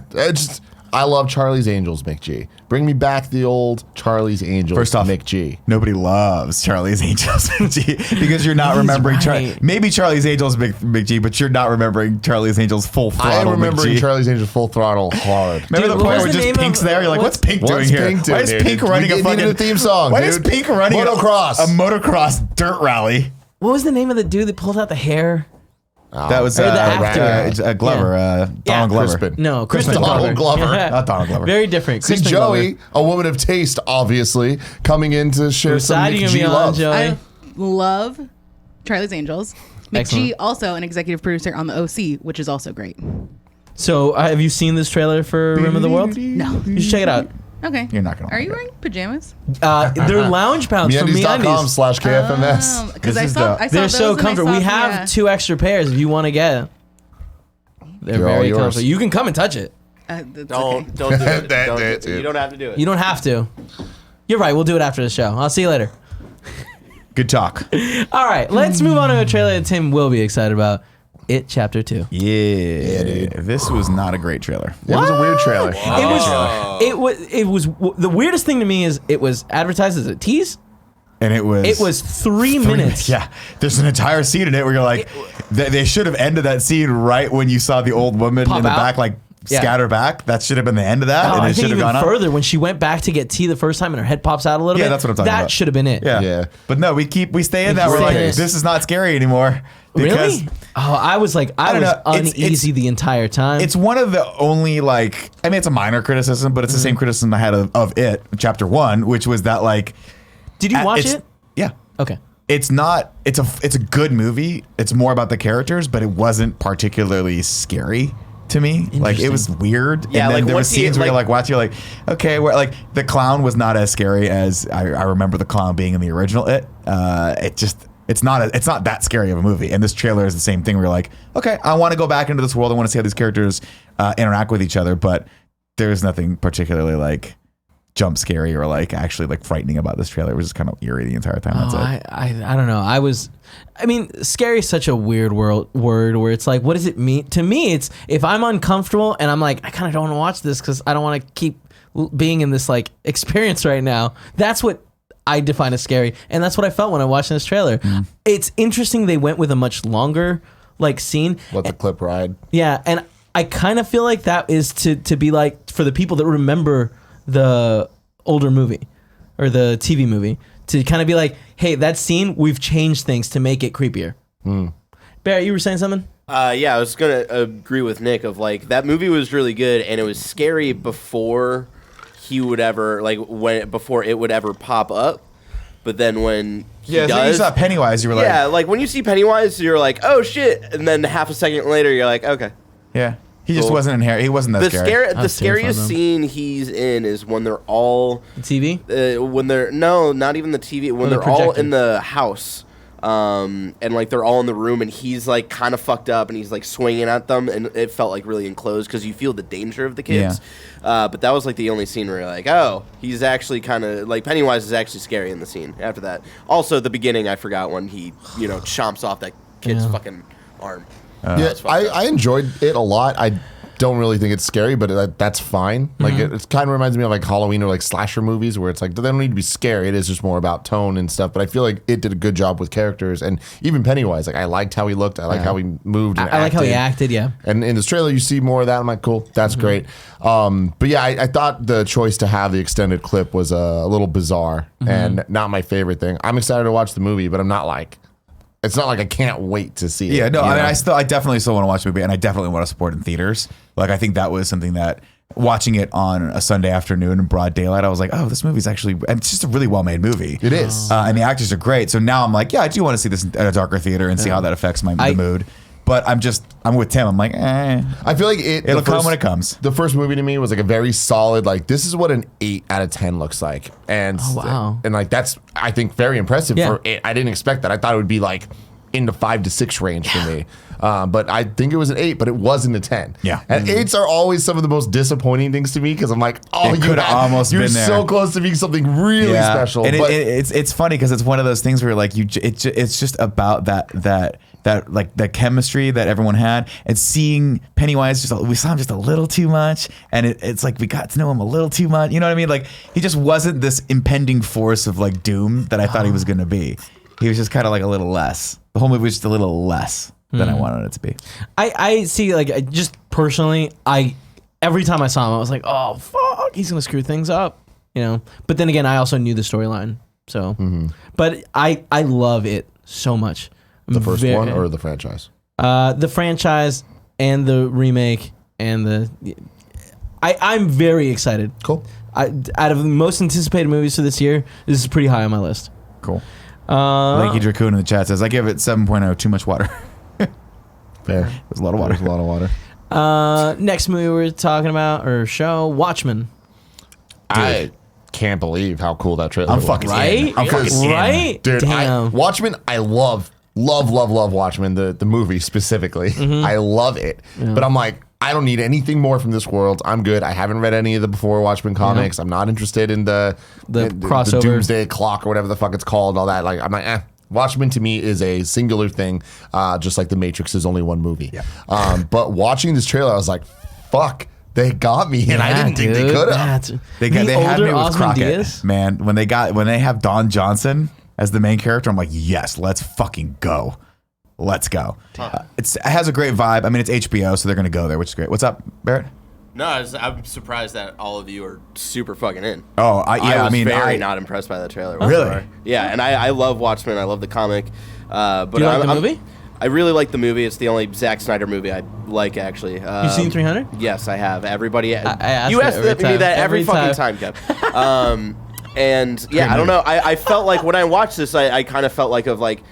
I love Charlie's Angels, Mick G. Bring me back the old Charlie's Angels. First off, Mick G. Nobody loves Charlie's Angels, Mick G, because you're not remembering maybe Charlie's Angels, Mick G, but you're not remembering Charlie's Angels full throttle. I'm remembering Charlie's Angels full throttle hard. Remember the point where just Pink's there? You're like, what's Pink doing here? Why is Pink running a fucking theme song? Why is Pink running a motocross dirt rally? What was the name of the dude that pulled out the hair? That was Glover, Donald Glover. Crispin. No, Crispin Donald Glover. Not Donald Glover. Very different. See, Joey, a woman of taste, obviously, coming in to share some Mick G love. I love Charlie's Angels. Mick G, also an executive producer on The OC, which is also great. So, have you seen this trailer for Rim of the World? No. You should check it out. Okay. You're not gonna. Are you wearing pajamas? They're lounge pounds from MeUndies.com/KFMS. Because I saw they're those so and I comfortable. saw We have 2 extra pairs if you want to get. They're very comfortable. You can come and touch it. Don't do it. You don't have to do it. You don't have to. You're right. We'll do it after the show. I'll see you later. Good talk. All right. Let's move on to a trailer that Tim will be excited about. It Chapter 2. Yeah, dude. This was not a great trailer. It was a weird trailer. It was the weirdest thing to me is it was advertised as a tease. And it was 3 minutes. Yeah. There's an entire scene in it where you're like, they should have ended that scene right when you saw the old woman in the back, like scatter back. That should have been the end of that. And I it think should have even gone further when she went back to get tea the first time and her head pops out a little bit. Yeah, that's what I'm talking about. That should have been it. Yeah. But no, we stay in that. We're like, this is not scary anymore. Really? Oh, I was uneasy the entire time. It's one of the only it's a minor criticism, but it's the same criticism I had of it, Chapter 1, which was that Did you watch it? Yeah. Okay. It's a good movie. It's more about the characters, but it wasn't particularly scary to me. Like, it was weird. Yeah, and then there were scenes where you're watching, you're like, okay, where the clown was not as scary as I remember the clown being in the original It. It's not that scary of a movie. And this trailer is the same thing where you're like, okay, I want to go back into this world. I want to see how these characters interact with each other, but there's nothing particularly jump scary or actually frightening about this trailer. It was just kind of eerie the entire time. That's it. I don't know. Scary is such a weird word where it's what does it mean? To me, it's if I'm uncomfortable and I'm I kind of don't want to watch this because I don't want to keep being in this experience right now. That's what I define as scary, and that's what I felt when I watched this trailer. It's interesting they went with a much longer scene. Let the clip ride. Yeah, and I kind of feel like that is to be for the people that remember the older movie or the TV movie to kind of be hey, that scene, we've changed things to make it creepier. Barry, you were saying something? Yeah, I was gonna agree with Nick of that movie was really good and it was scary before he would ever before it would ever pop up, but then when he does, so you saw Pennywise, you were when you see Pennywise, you're oh shit, and then half a second later, you're okay. Yeah, he just wasn't in here. He wasn't that scary. The scariest scene he's in is when they're all the TV. When they're not even the TV. When they're all in the house. and like they're all in the room, and he's like kind of fucked up, and he's like swinging at them, and it felt like really enclosed because you feel the danger of the kids. But that was like the only scene where you're like, oh, he's actually kind of like Pennywise is actually scary in the scene. After that, also the beginning, I forgot when he chomps off that kid's fucking arm. I enjoyed it a lot. I don't really think it's scary, but that's fine. Like it kind of reminds me of like Halloween or like slasher movies where it's like they don't need to be scary. It is just more about tone and stuff. But I feel like it did a good job with characters, and even Pennywise. Like I liked how he looked. I like how he moved. And I like how he acted. Yeah. And in this trailer, you see more of that. I'm like, cool, that's great. But yeah, I thought the choice to have the extended clip was a little bizarre and not my favorite thing. I'm excited to watch the movie, but I'm not like. It's not like I can't wait to see it. Yeah, no, I mean, I definitely still want to watch the movie, and I definitely want to support it in theaters. Like, I think that was something that watching it on a Sunday afternoon in broad daylight, I was like, oh, this movie's actually, and it's just a really well made movie. It is. And the actors are great. So now I'm like, yeah, I do want to see this at a darker theater and see how that affects my mood. But I'm with Tim. I'm like, I feel like it'll come when it comes. The first movie to me was like a very solid, like, this is what an 8 out of 10 looks like. And, and like, that's, I think, very impressive for it. I didn't expect that. I thought it would be like in the 5 to 6 range for me. But I think it was an 8, but it wasn't a 10. Yeah. And 8s are always some of the most disappointing things to me because I'm like, oh, you could have almost been there. You're so close to being something really special. And it's funny because it's one of those things where like it's just about that like the chemistry that everyone had, and seeing Pennywise, we saw him just a little too much, and it's like we got to know him a little too much. You know what I mean? Like he just wasn't this impending force of like doom that I thought he was going to be. He was just kind of like a little less. The whole movie was just a little less than I wanted it to be. I see, like, just personally, every time I saw him, I was like, oh, fuck, he's going to screw things up, But then again, I also knew the storyline, so. But I love it so much. The first one or the franchise? The franchise and the remake and I'm very excited. Cool. Out of the most anticipated movies for this year, this is pretty high on my list. Cool. Lanky Dracoon in the chat says, I give it 7.0, too much water. Fair. There's a lot of water. There's a lot of water. Next movie we're talking about, or show, Watchmen. I can't believe how cool that trailer was. I'm fucking right? I'm fucking right? Dude, Damn. Watchmen, I love Watchmen, the movie specifically. I love it. Yeah. But I'm like, I don't need anything more from this world. I'm good. I haven't read any of the before Watchmen comics. I'm not interested in the crossover, the Doomsday Clock or whatever the fuck it's called, all that. Like, I'm like, Watchmen to me is a singular thing, just like The Matrix is only one movie. Yeah. But watching this trailer, I was like, fuck. They got me, and I didn't think they could have. They had me with Crockett, man. When they have Don Johnson as the main character, I'm like, yes, let's fucking go. Let's go. It has a great vibe. I mean, it's HBO, so they're going to go there, which is great. What's up, Barrett? No, I'm surprised that all of you are super fucking in. Oh, I was very not impressed by that trailer. Really? Yeah, and I love Watchmen. I love the comic. But do you like the movie? I really like the movie. It's the only Zack Snyder movie I like, actually. You seen 300? Yes, I have. Everybody. You ask me that every fucking time, Kev. And yeah, I don't know. I felt like when I watched this, I kind of felt like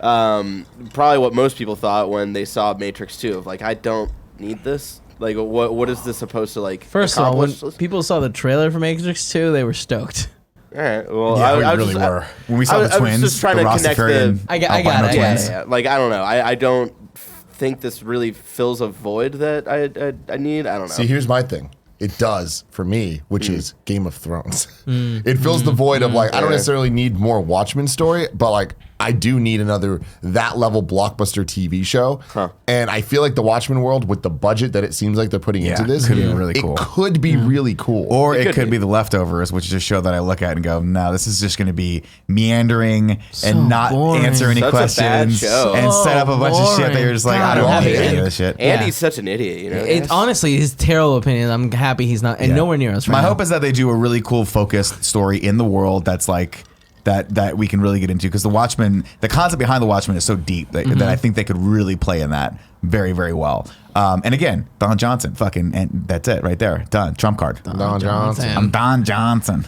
probably what most people thought when they saw Matrix 2 of like, I don't need this. Like, what is this supposed to like? First of all, when people saw the trailer for Matrix 2, they were stoked. All right. Well, yeah, we really were. When we saw the twins, I was just trying to connect the. I got it. Yeah. Like, I don't know. I don't think this really fills a void that I need. I don't know. See, here's my thing. It does for me, which is Game of Thrones. It fills the void of like, I don't necessarily need more Watchmen story, but like I do need another that level blockbuster TV show. And I feel like the Watchmen world, with the budget that it seems like they're putting into this, could be really cool. It could be really cool. Or it could be The Leftovers, which is a show that I look at and go, no, this is just going to be meandering and not answer any questions and set up a bunch of shit that you're just like, I don't want any of this shit. Andy's such an idiot, It's honestly his terrible opinion. I'm happy he's not, and nowhere near us right now. My hope is that they do a really cool focused story in the world that's like, that we can really get into, because the Watchmen, the concept behind the Watchmen is so deep that I think they could really play in that very, very well. And again, Don Johnson, and that's it right there. Done. Trump card. Don Johnson. I'm Don Johnson.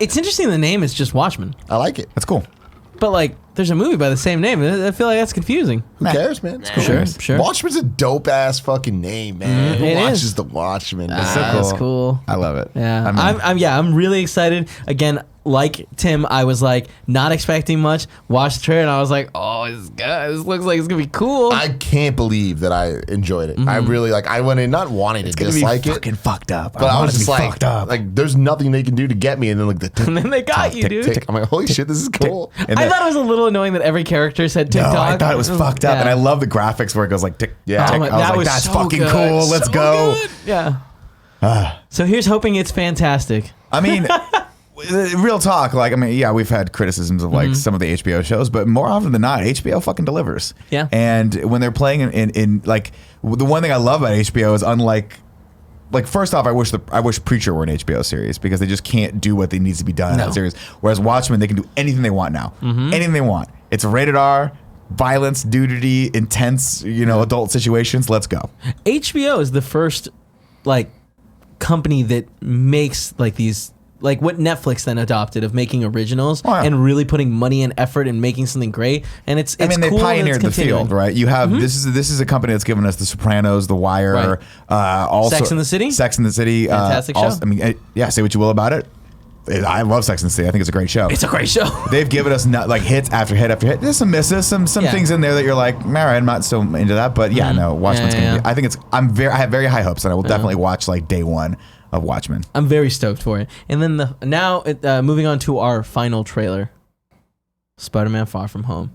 It's interesting the name is just Watchmen. I like it. That's cool. But like, there's a movie by the same name. I feel like that's confusing. Who cares, man? It's cool. Sure. Watchmen's a dope ass fucking name, man. Who watches the Watchmen? That's cool. I love it. Yeah, I'm really excited. Again, like Tim, I was like not expecting much. Watched the trailer and I was like, "Oh, this looks like it's gonna be cool." I can't believe that I enjoyed it. I really I went in not wanting to dislike it. Fucking fucked up. But I was just like, there's nothing they can do to get me, and then and then they got you, dude. I'm like, holy shit, this is cool. I thought it was a little annoying that every character said TikTok. No, I thought it was fucked up, and I love the graphics where it goes like tick, Yeah. tick. Oh, I was like, that's so fucking good. cool. Let's So go. good. Yeah. So here's hoping it's fantastic. I mean, real talk. Like, I mean, yeah, we've had criticisms of like some of the HBO shows, but more often than not, HBO fucking delivers. Yeah. And when they're playing in like the one thing I love about HBO is unlike. Like, first off, I wish Preacher were an HBO series because they just can't do what needs to be done in that series. Whereas Watchmen, they can do anything they want now. Anything they want. It's rated R, violence, nudity, intense, adult situations. Let's go. HBO is the first like company that makes like these like what Netflix then adopted of making originals and really putting money and effort in making something great. And it's I mean, they cool pioneered the field, right? You have this is a company that's given us The Sopranos, The Wire, also Sex and the City. Fantastic show. I mean, say what you will about it. I love Sex and the City. I think it's a great show. It's a great show. They've given us like hits after hit after hit. There's some misses, some things in there that you're like, all right, I'm not so into that. But no, Watchmen's gonna be. I think I have very high hopes, and I will definitely watch like day one of Watchmen. I'm very stoked for it. And then moving on to our final trailer, Spider-Man: Far From Home.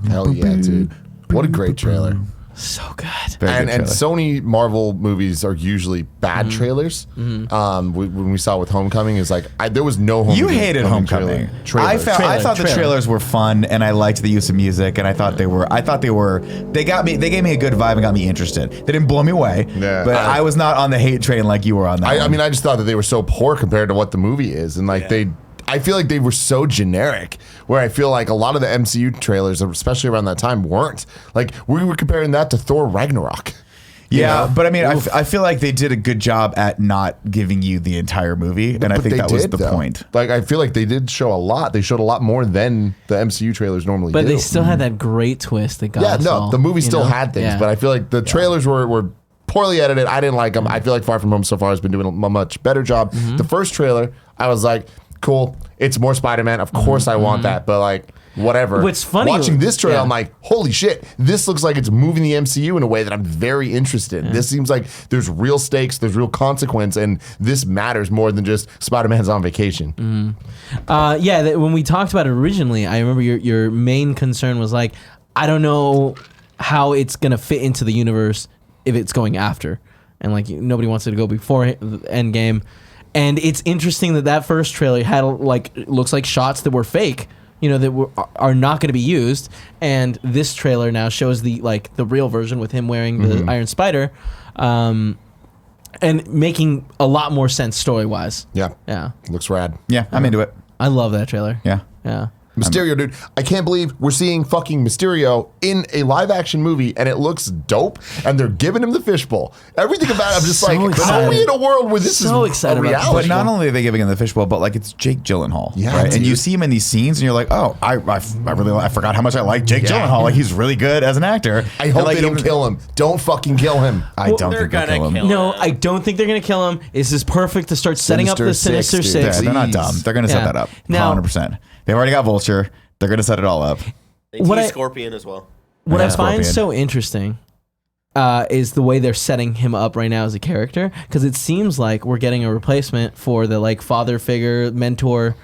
Hell yeah, dude! What a great trailer. So good. And Sony Marvel movies are usually bad trailers. When we saw with Homecoming, is like there was no Homecoming. You hated Homecoming. I thought the trailers were fun, and I liked the use of music, and I thought they were. They gave me a good vibe and got me interested. They didn't blow me away, but I was not on the hate train like you were on that. I mean, I just thought that they were so poor compared to what the movie is, and I feel like they were so generic, where I feel like a lot of the MCU trailers, especially around that time, weren't. Like, we were comparing that to Thor Ragnarok. Yeah, but I mean, I feel like they did a good job at not giving you the entire movie, and I think that was the point. Like, I feel like they did show a lot. They showed a lot more than the MCU trailers normally do. But they still had that great twist that got us all, the movie still had things, but I feel like the trailers were poorly edited. I didn't like them. I feel like Far From Home so far has been doing a much better job. The first trailer, I was like, cool, it's more Spider-Man. Of course I want that, but like, whatever. What's funny, watching this trailer, I'm like, holy shit, this looks like it's moving the MCU in a way that I'm very interested in. This seems like there's real stakes, there's real consequence, and this matters more than just Spider-Man's on vacation. When we talked about it originally, I remember your main concern was like, I don't know how it's going to fit into the universe if it's going after. And like, nobody wants it to go before the Endgame. And it's interesting that first trailer had looks like shots that were fake, that are not going to be used. And this trailer now shows the real version with him wearing the Iron Spider, and making a lot more sense story wise. Yeah, looks rad. Yeah, I'm into it. I love that trailer. Yeah. Mysterio, dude. I can't believe we're seeing fucking Mysterio in a live action movie and it looks dope and they're giving him the fishbowl. Everything about it, I'm just how are we in a world where this is excited a reality? But not only are they giving him the fishbowl, but like it's Jake Gyllenhaal. Yeah, right? dude. And you see him in these scenes and you're like, oh, I forgot how much I like Jake Gyllenhaal. Like he's really good as an actor. I hope they don't kill him. Don't fucking kill him. I don't think they'll kill him. No, I don't think they're going to kill him. This is perfect to start setting up the Sinister Six. Yeah, they're not dumb. They're going to set that up. Now, 100%. They've already got Vulture. They're going to set it all up. They tease Scorpion as well. What I find so interesting is the way they're setting him up right now as a character, because it seems like we're getting a replacement for the father figure, mentor,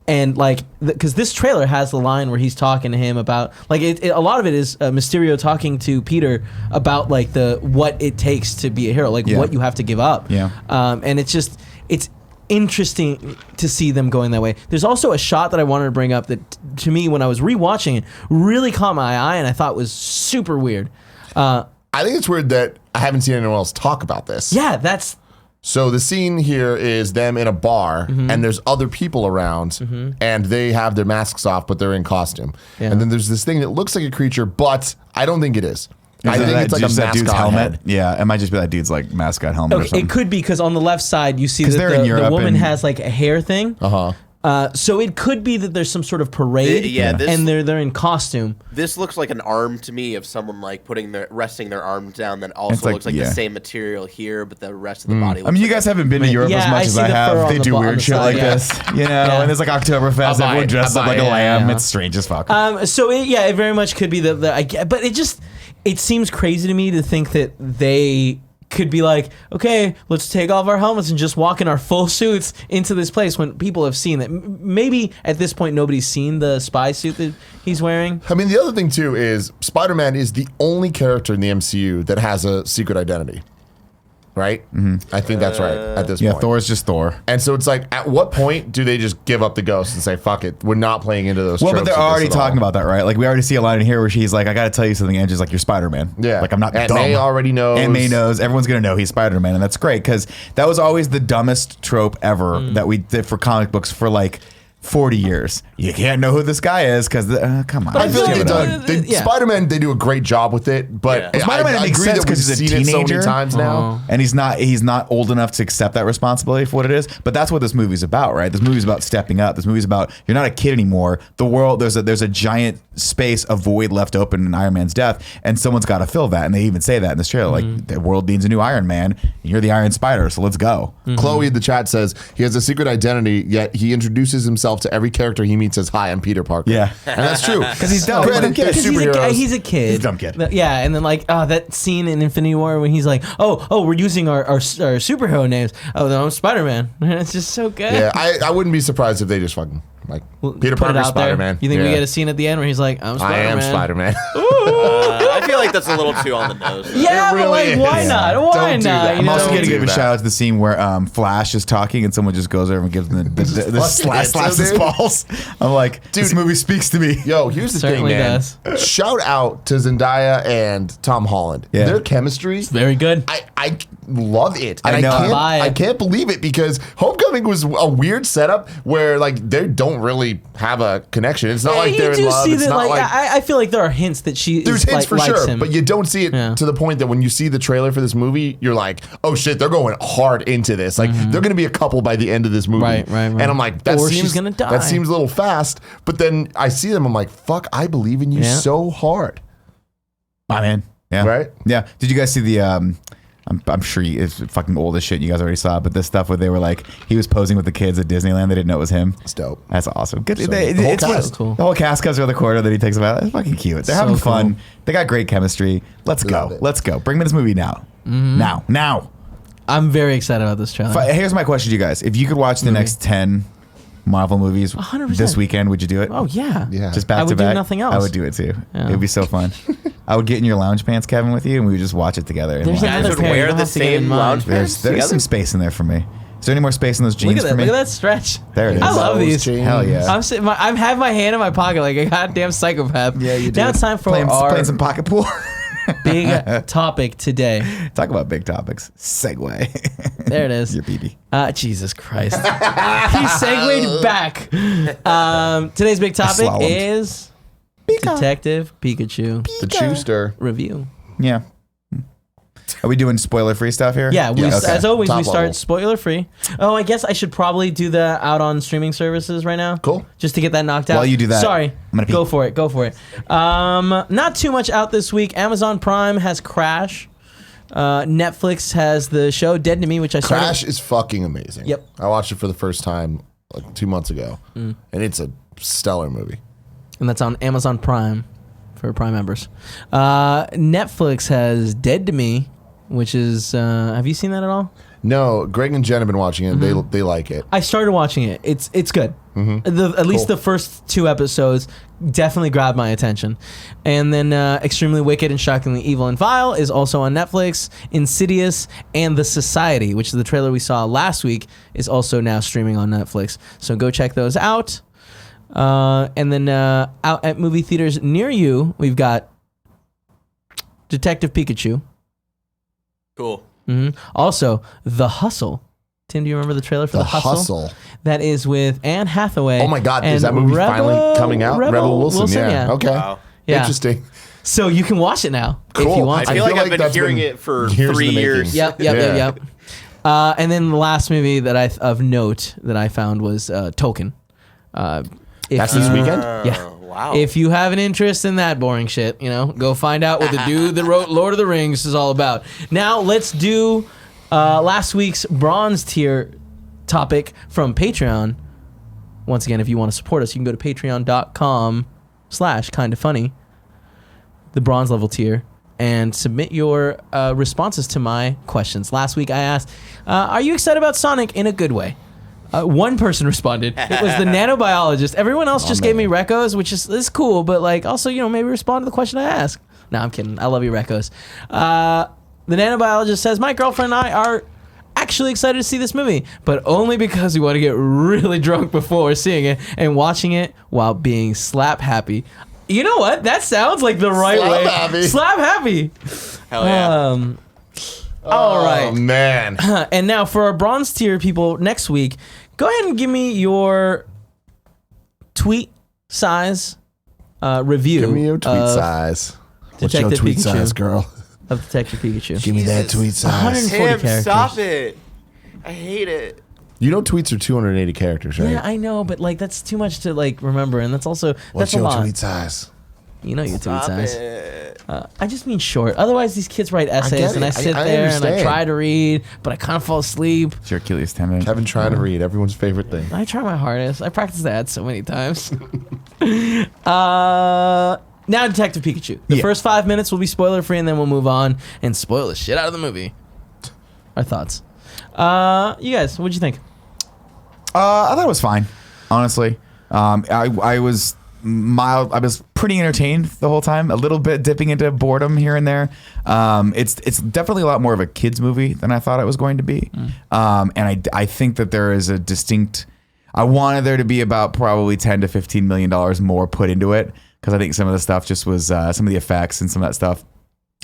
and because this trailer has the line where he's talking to him about a lot of it is Mysterio talking to Peter about what it takes to be a hero, what you have to give up. Yeah. And it's interesting to see them going that way. There's also a shot that I wanted to bring up that to me when I was rewatching it really caught my eye and I thought was super weird. I think it's weird that I haven't seen anyone else talk about this. Yeah, that's... So the scene here is them in a bar and there's other people around and they have their masks off but they're in costume. Yeah. And then there's this thing that looks like a creature but I don't think it is. I think it's like a mascot dude's helmet. head. Yeah, it might just be that dude's mascot helmet or something. It could be because on the left side you see that they're in Europe the woman and- has a hair thing. So it could be that there's some sort of parade, and they're in costume. This looks like an arm to me of someone like resting their arm down. That also looks like the same material here, but the rest of the body. I mean, you guys haven't been to Europe as much as I have. They do weird shit like this, you know. And there's like Oktoberfest, everyone dressed up like a lamb. It's strange as fuck. So it very much could be but it seems crazy to me to think that they could be like, okay, let's take off our helmets and just walk in our full suits into this place when people have seen that. Maybe at this point nobody's seen the spy suit that he's wearing. I mean, the other thing too is Spider-Man is the only character in the MCU that has a secret identity. Right? Mm-hmm. I think that's right at this point. Yeah, Thor's just Thor. And so it's like, at what point do they just give up the ghost and say, fuck it, we're not playing into those tropes? Well, but they're already talking about that, right? Like, we already see a line in here where she's like, I gotta tell you something, and she's like, you're Spider-Man. Yeah. Like, I'm not Aunt dumb. May already knows. Aunt May knows. Everyone's gonna know he's Spider-Man, and that's great, because that was always the dumbest trope ever that we did for comic books for, like, 40 years. You can't know who this guy is because come on. But I feel like Spider-Man, they do a great job with it. But Spider-Man makes sense because he's a teenager so many times now, and he's not old enough to accept that responsibility for what it is. But that's what this movie's about, right? This movie's about stepping up. This movie's about you're not a kid anymore. The world there's a giant space, a void left open in Iron Man's death, and someone's got to fill that. And they even say that in this trailer, like the world needs a new Iron Man. And you're the Iron Spider, so let's go. Chloe in the chat says he has a secret identity, yet he introduces himself to every character he meets as, hi, I'm Peter Parker. Yeah. And that's true. Because he's dumb. He's a kid. He's a dumb kid. Yeah, and then that scene in Infinity War when he's like, oh, we're using our superhero names. Oh, no, I'm Spider-Man. It's just so good. Yeah, I wouldn't be surprised if they just fucking Peter Parker, Spider-Man. You think we get a scene at the end where he's like, I'm Spider-Man. I am Spider-Man. I feel like that's a little too on the nose. Yeah, but why not? Why Don't do not? that. I'm also going to give a shout out to the scene where Flash is talking and someone just goes over and gives him the slaps his balls. I'm like, dude, this movie speaks to me. Yo, here's the thing, man. Does. Shout out to Zendaya and Tom Holland. Yeah. Their chemistry, very good. I love it. I know. I can't believe it because Homecoming was a weird setup where they don't really have a connection. It's not like they're in love. It's not like I feel like there are hints that there's hints for sure, him. But you don't see it to the point that when you see the trailer for this movie, you're like, oh shit, they're going hard into this. Like they're going to be a couple by the end of this movie. Right. And I'm like, she's gonna die. That seems a little fast. But then I see them, I'm like, fuck, I believe in you so hard. My man. Yeah. Right? Yeah. Did you guys see the I'm sure it's fucking old as shit. You guys already saw it, but this stuff where they were like, he was posing with the kids at Disneyland. They didn't know it was him. It's dope. That's awesome. Good. So the whole cast. Cool. The whole cast comes around the corner that he takes them out. It's fucking cute. They're having fun. Cool. They got great chemistry. Let's go. Let's go. Bring me this movie now. Now. I'm very excited about this trailer. Here's my question to you guys. If you could watch the next 10 Marvel movies 100%. this weekend, would you do it? Oh, yeah. Just back to back? I would do nothing else. I would do it too. Yeah. It would be so fun. I would get in your lounge pants, Kevin, with you, and we would just watch it together. And There's watch guys another would pair you wear don't the have to get in same mind. lounge pants There's some space in there for me. Is there any more space in those jeans for me? Look at that stretch. There it is. I love these. Hell yeah. I'm sitting. I have my hand in my pocket like a goddamn psychopath. Yeah, you do. Now it's time for playing our some pocket pool. big topic today. Talk about big topics. Segue. There it is. Your BB. Jesus Christ. He segued back. Today's big topic is Detective Pikachu. The Chewster Review. Yeah. Are we doing spoiler-free stuff here? Yeah, as always, Top we start level. spoiler-free. Oh, I guess I should probably do the out on streaming services right now. Cool. Just to get that knocked out. While you do that, Sorry. I'm gonna pee. Go for it. Not too much out this week. Amazon Prime has Crash. Netflix has the show Dead to Me, which I started. Crash is fucking amazing. Yep. I watched it for the first time like 2 months ago, and it's a stellar movie. And that's on Amazon Prime for Prime members. Netflix has Dead to Me, which is have you seen that at all? No, Greg and Jen have been watching it. They like it. I started watching it. It's good. At least the first 2 episodes definitely grabbed my attention. And then Extremely Wicked and Shockingly Evil and Vile is also on Netflix. Insidious and The Society, which is the trailer we saw last week, is also now streaming on Netflix. So go check those out. And then out at movie theaters near you, we've got Detective Pikachu. Cool. Also, The Hustle. Tim, do you remember the trailer for The Hustle? That is with Anne Hathaway. Oh my God, is that movie finally coming out? Rebel Wilson, yeah. Okay. Wow. Yeah. Interesting. So you can watch it now Cool. if you want I to. feel like I've been that's hearing been it for years in 3 the years. making. Yep. And then the last movie that of note that I found was Token, That's this weekend? Yeah. Wow. If you have an interest in that boring shit, go find out what the dude that wrote Lord of the Rings is all about. Now let's do last week's bronze tier topic from Patreon. Once again, if you want to support us, you can go to patreon.com/kindafunny, the bronze level tier, and submit your responses to my questions. Last week I asked, are you excited about Sonic in a good way? One person responded. It was the nanobiologist. Everyone else just gave me recos, which is cool, but also, maybe respond to the question I asked. No, I'm kidding. I love you, recos. The nanobiologist says, my girlfriend and I are actually excited to see this movie, but only because we want to get really drunk before seeing it and watching it while being slap happy. You know what? That sounds like the right way. Happy. Slap happy. Hell yeah. All right. Oh, man. And now for our bronze tier people next week, go ahead and give me your tweet size review. Give me your tweet size. What's your Detective tweet Pikachu. size, girl? Of Detective Pikachu. Give me that tweet size. 140 Tim, characters. stop it. I hate it. You know tweets are 280 characters, right? Yeah, I know, but that's too much to remember, and that's also What's that's a your lot. tweet size? You know your tweet Stop size. it. I just mean short. Otherwise, these kids write essays, get and I it. sit I there and I understand. try to read, but I kind of fall asleep. It's your Achilles tendon. Kevin trying to read, everyone's favorite thing. I try my hardest. I practice that so many times. Now, Detective Pikachu. The first 5 minutes will be spoiler free, and then we'll move on and spoil the shit out of the movie. Our thoughts. You guys, what'd you think? I thought it was fine, honestly. I was mild. I was pretty entertained the whole time. A little bit dipping into boredom here and there. It's definitely a lot more of a kids movie than I thought it was going to be. And I think that there is a distinct. I wanted there to be about probably $10 to $15 million more put into it, because I think some of the stuff just was some of the effects and some of that stuff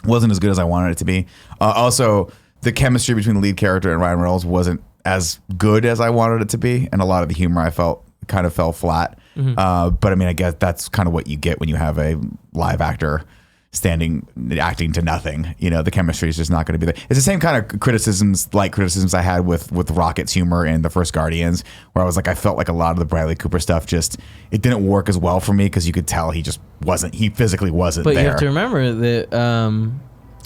wasn't as good as I wanted it to be. Also, the chemistry between the lead character and Ryan Reynolds wasn't as good as I wanted it to be, and a lot of the humor I felt kind of fell flat. But I mean, I guess that's kind of what you get when you have a live actor acting to nothing. The chemistry is just not going to be there. It's the same kind of criticisms I had with Rocket's humor in the first Guardians, where I was like, I felt like a lot of the Bradley Cooper stuff it didn't work as well for me, because you could tell he physically wasn't there. But you have to remember that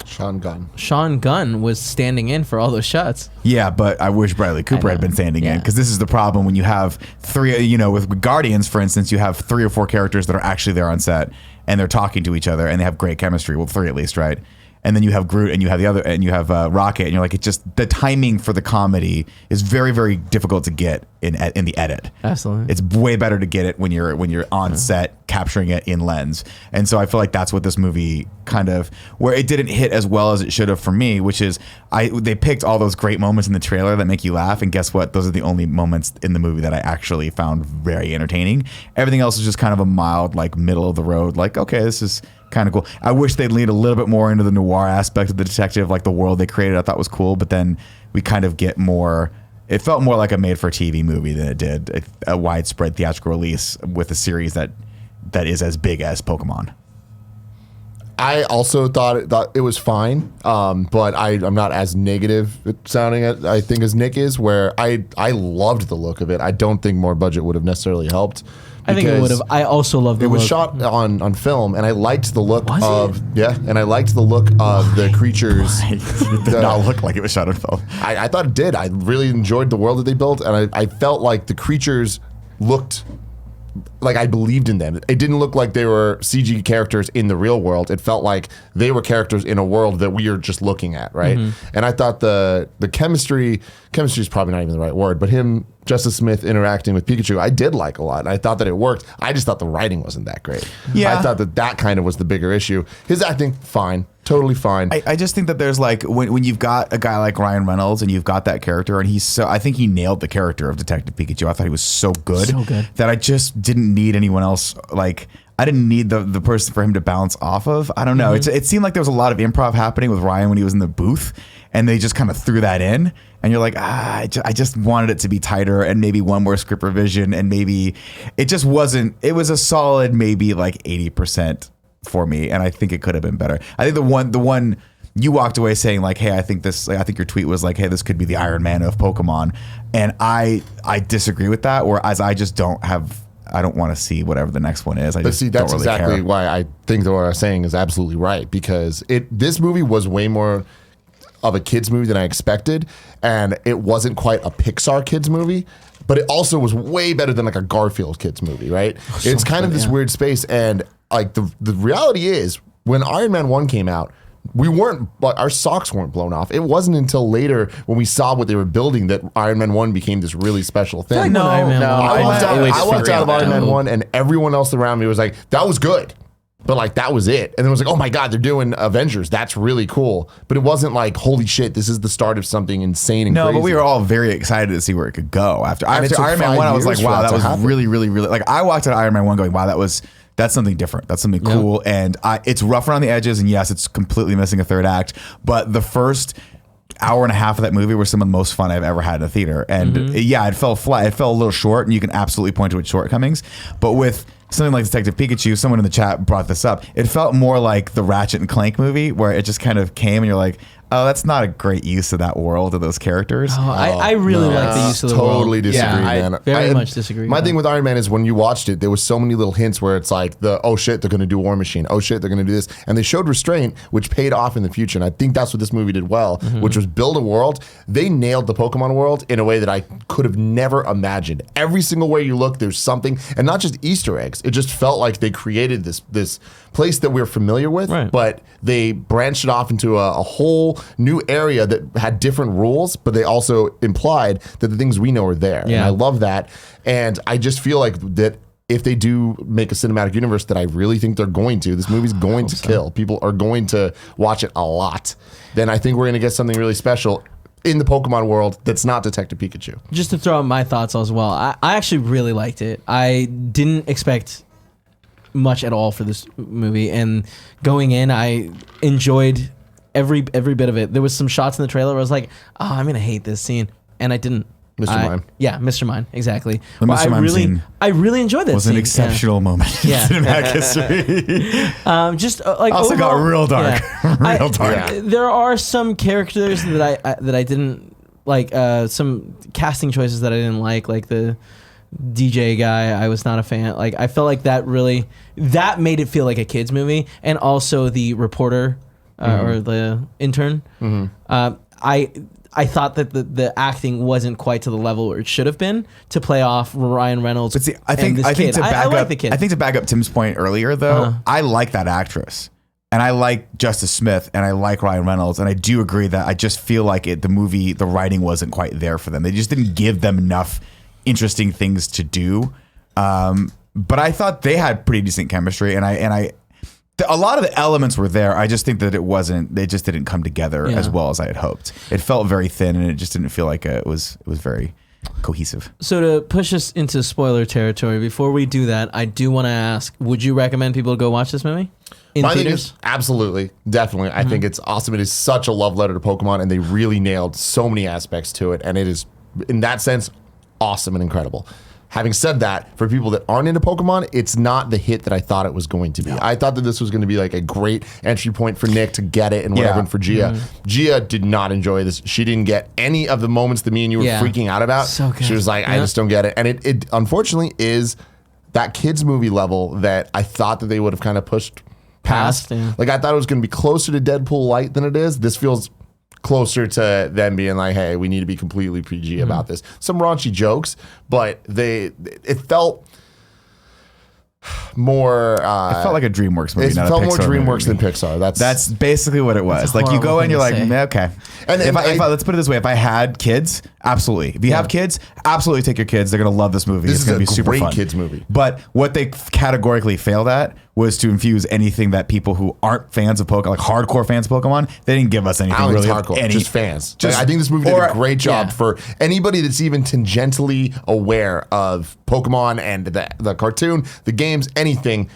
Sean Gunn was standing in for all those shots. Yeah, but I wish Bradley Cooper had been standing in, because this is the problem when you have three, with Guardians, for instance, you have 3 or 4 characters that are actually there on set and they're talking to each other and they have great chemistry. Well, 3 at least, right? And then you have Groot and you have the other, and you have Rocket, and you're like, the timing for the comedy is very, very difficult to get in the edit. Absolutely. It's way better to get it when you're on set capturing it in lens. And so I feel like that's what this movie where it didn't hit as well as it should have for me, which is they picked all those great moments in the trailer that make you laugh, and guess what? Those are the only moments in the movie that I actually found very entertaining. Everything else is just kind of a mild, middle of the road, okay, this is kind of cool. I wish they'd lean a little bit more into the noir aspect of the detective, the world they created I thought was cool, but then we kind of get more. It felt more like a made-for-TV movie than it did a widespread theatrical release with a series that is as big as Pokemon. I also thought it was fine, but I'm not as negative sounding I think as Nick is, where I loved the look of it. I don't think more budget would have necessarally helped. I think it would have. I also loved the look. It was shot on film, and I liked the look and I liked the look of Why? the creatures. It did not look like it was shot on film. I thought it did. I really enjoyed the world that they built, and I felt like the creatures looked like I believed in them. It didn't look like they were CG characters in the real world. It felt like they were characters in a world that we are just looking at, right? And I thought the chemistry is probably not even the right word, but Justice Smith interacting with Pikachu, I did like a lot. And I thought that it worked. I just thought the writing wasn't that great. Yeah. I thought that kind of was the bigger issue. His acting, fine. Totally fine. I just think that there's when you've got a guy like Ryan Reynolds and you've got that character, and I think he nailed the character of Detective Pikachu. I thought he was so good that I just didn't need anyone else. I didn't need the person for him to bounce off of. I don't know. It seemed like there was a lot of improv happening with Ryan when he was in the booth, and they just kind of threw that in. And you're like, I just wanted it to be tighter and maybe one more script revision, and maybe it just wasn't. It was a solid maybe 80% for me, and I think it could have been better. I think the one you walked away saying hey, I think your tweet was hey, this could be the Iron Man of Pokemon, and I disagree with that. Whereas I just don't have I don't want to see whatever the next one is. But see, that's exactly why I think that what I'm saying is absolutely right, because this movie was way more of a kids movie than I expected, and it wasn't quite a Pixar kids movie, but it also was way better than like a Garfield kids movie, right? It's kind of this weird space, and like the reality is when Iron Man 1 came out, our socks weren't blown off. It wasn't until later when we saw what they were building that Iron Man 1 became this really special thing. I walked out of Iron Man 1 and everyone else around me was like, that was good. But like that was it. And it was like, oh my God, they're doing Avengers. That's really cool. But it wasn't like, holy shit, this is the start of something insane and crazy. But we were all very excited to see where it could go. After Iron Man 1, I was like, wow, that was really, really, really, like I walked out of Iron Man 1 going, wow, that's something different. That's something cool. And it's rough around the edges. And yes, it's completely missing a third act. But the first hour and a half of that movie were some of the most fun I've ever had in a theater. And it fell flat. It fell a little short, and you can absolutely point to its shortcomings. But with something like Detective Pikachu, someone in the chat brought this up. It felt more like the Ratchet and Clank movie, where it just kind of came and you're like, oh, that's not a great use of that world of those characters. I really like the use of the world. Totally disagree, man. Very much disagree. My thing with Iron Man is when you watched it, there was so many little hints where it's like oh shit, they're going to do War Machine. Oh shit, they're going to do this. And they showed restraint, which paid off in the future. And I think that's what this movie did well, which was build a world. They nailed the Pokemon world in a way that I could have never imagined. Every single way you look, there's something, and not just Easter eggs. It just felt like they created this place that we're familiar with, but they branched it off into a whole new area that had different rules, but they also implied that the things we know are there. And I love that. And I just feel like that if they do make a cinematic universe, that I really think they're going to, this movie's going to kill. People are going to watch it a lot. Then I think we're going to get something really special in the Pokemon world that's not Detective Pikachu. Just to throw out my thoughts as well, I actually really liked it. I didn't expect much at all for this movie, and going in, I enjoyed every bit of it. There was some shots in the trailer where I was like, oh, I'm gonna hate this scene, and I didn't. Mr. Mime. Yeah, Mr. Mime, exactly. The Mr. Mime scene I really enjoyed that. Was scene. An exceptional moment in cinematic history. Just like also overall, got real dark, real dark. There are some characters that I didn't like. Some casting choices that I didn't like the DJ guy. I was not a fan. Like I felt like that made it feel like a kids movie, and also the reporter or the intern. I thought that the acting wasn't quite to the level where it should have been to play off Ryan Reynolds. But see, I think to back up Tim's point earlier, though, I like that actress, and I like Justice Smith, and I like Ryan Reynolds, and I do agree that I just feel like the writing wasn't quite there for them. They just didn't give them enough interesting things to do. But I thought they had pretty decent chemistry, and a lot of the elements were there. I just think that they just didn't come together as well as I had hoped. It felt very thin, and it just didn't feel like it was very cohesive. So to push us into spoiler territory, before we do that, I do want to ask, would you recommend people go watch this movie in theaters? Absolutely. Definitely. I think it's awesome. It is such a love letter to Pokemon, and they really nailed so many aspects to it, and it is, in that sense, awesome and incredible. Having said that, for people that aren't into Pokemon, it's not the hit that I thought it was going to be. I thought that this was going to be like a great entry point for Nick to get it and whatever, and for Gia. Gia did not enjoy this. She didn't get any of the moments that me and you were freaking out about. So good. She was like, I just don't get it. And it unfortunately is that kids movie level that I thought that they would have kind of pushed past. Like I thought it was going to be closer to Deadpool light than it is. This feels closer to them being like, hey, we need to be completely PG about this. Some raunchy jokes, but it felt more. It felt like a DreamWorks movie. It felt more DreamWorks than Pixar. That's basically what it was. Like you go in, you're like, okay. And if I let's put it this way: if I had kids, absolutely. If you have kids, absolutely take your kids. They're gonna love this movie. It's gonna be super fun. Great kids movie. But what they categorically failed at was to infuse anything that people who aren't fans of Pokemon, like hardcore fans of Pokemon, they didn't give us anything really. Hardcore, just fans. I think this movie did a great job for anybody that's even tangentially aware of Pokemon and the cartoon, the games, anything.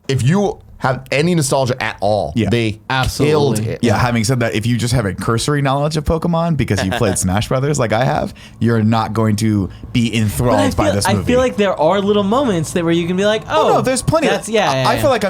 If you have any nostalgia at all, they killed it. Yeah, having said that, if you just have a cursory knowledge of Pokemon because you played Smash Brothers like I have, you're not going to be enthralled by this movie. I feel like there are little moments where you can be like, oh no, there's plenty. I feel like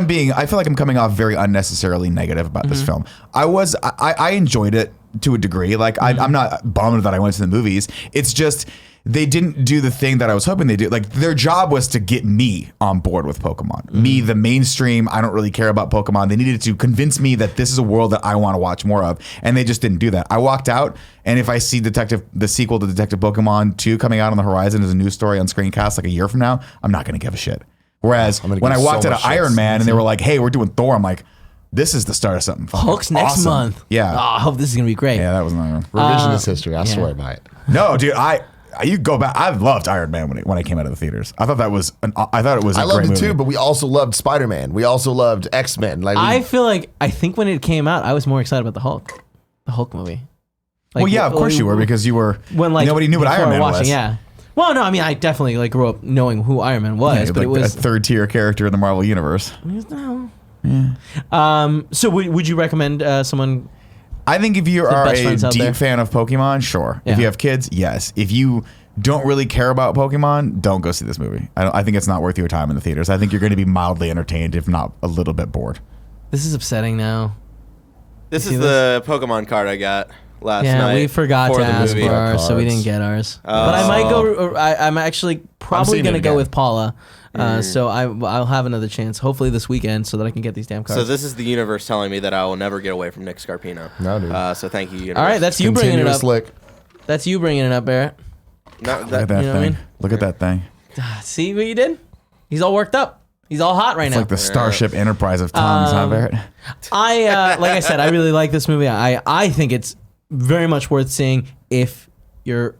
I'm coming off very unnecessarily negative about this film. I enjoyed it to a degree. Like I'm not bummed that I went to the movies. It's just they didn't do the thing that I was hoping they do. Like their job was to get me on board with Pokemon. Me, the mainstream. I don't really care about Pokemon. They needed to convince me that this is a world that I want to watch more of, and they just didn't do that. I walked out, and if I see the sequel to Detective Pokemon 2 coming out on the horizon as a news story on Screencast like a year from now, I'm not going to give a shit. Whereas when I walked out of Iron Man and they were like, "Hey, we're doing Thor," I'm like, "This is the start of something." Hulk's next month. Yeah. Oh, I hope this is gonna be great. Yeah, that was not revisionist history. I swear by it. No, dude, you go back. I loved Iron Man when it came out of the theaters. I thought it was. I loved it too, but we also loved Spider-Man. We also loved X-Men. Like I think when it came out, I was more excited about the Hulk movie. Well, yeah, of course you were, because you were when nobody knew what Iron Man was. Yeah. Well, no, I mean, I definitely grew up knowing who Iron Man was, but it was a third-tier character in the Marvel universe. No. Yeah. So would you recommend someone? I think if you are a deep fan of Pokemon, sure. Yeah. If you have kids, yes. If you don't really care about Pokemon, don't go see this movie. I think it's not worth your time in the theaters. I think you're going to be mildly entertained, if not a little bit bored. This is upsetting now. This is the Pokemon card I got last night. Yeah, we forgot to ask for ours, so we didn't get ours. But I might go. I'm actually probably going to go with Paula. So I'll have another chance, hopefully this weekend, so that I can get these damn cards. So this is the universe telling me that I will never get away from Nick Scarpino. No, dude. So thank you, universe. All right, that's you bringing it up. Lick. That's you bringing it up, Barrett. Look at that thing. I mean? Look at that thing. See what you did? He's all worked up. He's all hot right now. It's like the Starship Enterprise of tongues, huh, Barrett? Like I said, I really like this movie. I think it's very much worth seeing if you're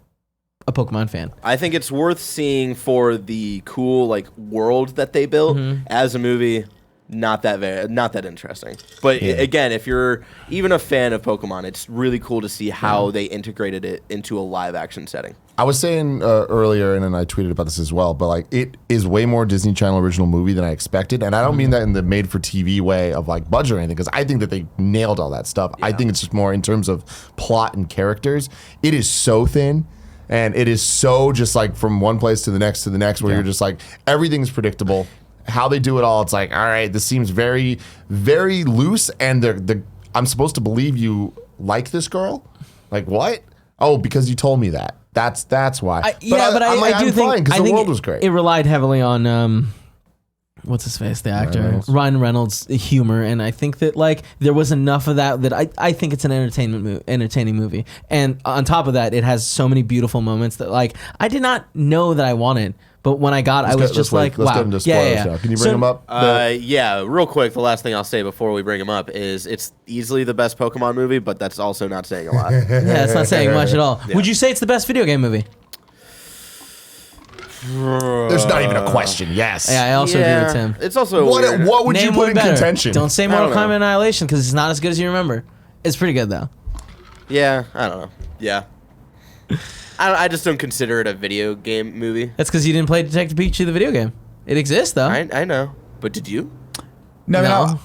a Pokemon fan. I think it's worth seeing for the cool world that they built. As a movie. Not that interesting. But again, if you're even a fan of Pokemon, it's really cool to see how they integrated it into a live action setting. I was saying earlier, and then I tweeted about this as well, but it is way more Disney Channel original movie than I expected. And I don't mean that in the made for TV way of budget or anything, because I think that they nailed all that stuff. Yeah. I think it's just more in terms of plot and characters. It is so thin. And it is so just from one place to the next where you're just everything's predictable. How they do it all, it's all right, this seems very, very loose, and I'm supposed to believe you like this girl? What? Oh, because you told me that. That's why. I do think because the world was great. It relied heavily on what's his face, the actor Ryan Reynolds' humor, and I think that there was enough of that I think it's an entertaining movie, and on top of that, it has so many beautiful moments that I did not know that I wanted. But when I got, I was just wow. Let's get into spoilers now. Can you bring them up? Yeah, real quick. The last thing I'll say before we bring them up is it's easily the best Pokemon movie, but that's also not saying a lot. Yeah, it's not saying much at all. Yeah. Would you say it's the best video game movie? There's not even a question. Yes. Yeah, I also agree with Tim. It's also what would you put in contention? Don't say Mortal Kombat Annihilation because it's not as good as you remember. It's pretty good though. Yeah, I don't know. Yeah. I just don't consider it a video game movie. That's because you didn't play Detective Pikachu, the video game. It exists, though. I know. But did you? No.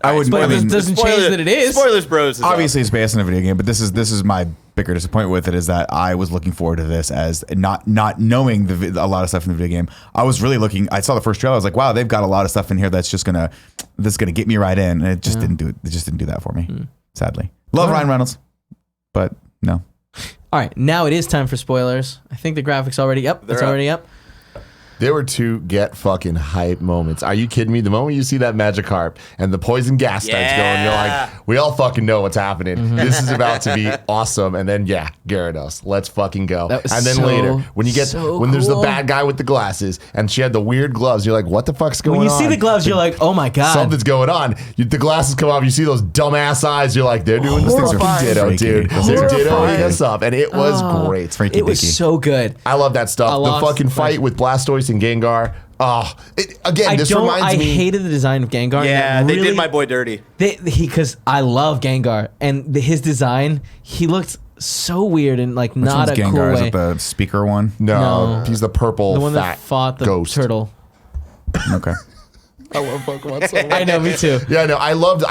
I wouldn't. But it doesn't change that it is. Spoilers, bros. Obviously, it's based on a video game, but this is my bigger disappointment with it is that I was looking forward to this as not knowing a lot of stuff in the video game. I was really looking. I saw the first trailer. I was like, wow, they've got a lot of stuff in here that's gonna get me right in. And it just didn't do it. It just didn't do that for me. Sadly, love Ryan Reynolds, but no. All right, now it is time for spoilers. I think the graphics already up. It's already up. There were two get fucking hype moments. Are you kidding me? The moment you see that Magikarp and the poison gas starts going, you're like, we all fucking know what's happening. This is about to be awesome. And then, Gyarados, let's fucking go. And then later, when there's the bad guy with the glasses and she had the weird gloves, you're like, what the fuck's going on? When you see the gloves, you're like, oh my God. Something's going on. The glasses come off, you see those dumbass eyes, you're like, they're doing this thing for ditto, dude. They're dittoing us up. And it was great. It was so good. I love that stuff. The fucking fight with Blastoise and Gengar. I hated the design of Gengar. Yeah, they did my boy dirty. Because I love Gengar, and his design, he looked so weird and not a Gengar? cool way. Is it the speaker one? No, he's the purple, the one fat that fought the ghost. turtle. Okay. I love Pokemon so much. I know, me too. Yeah, no, I loved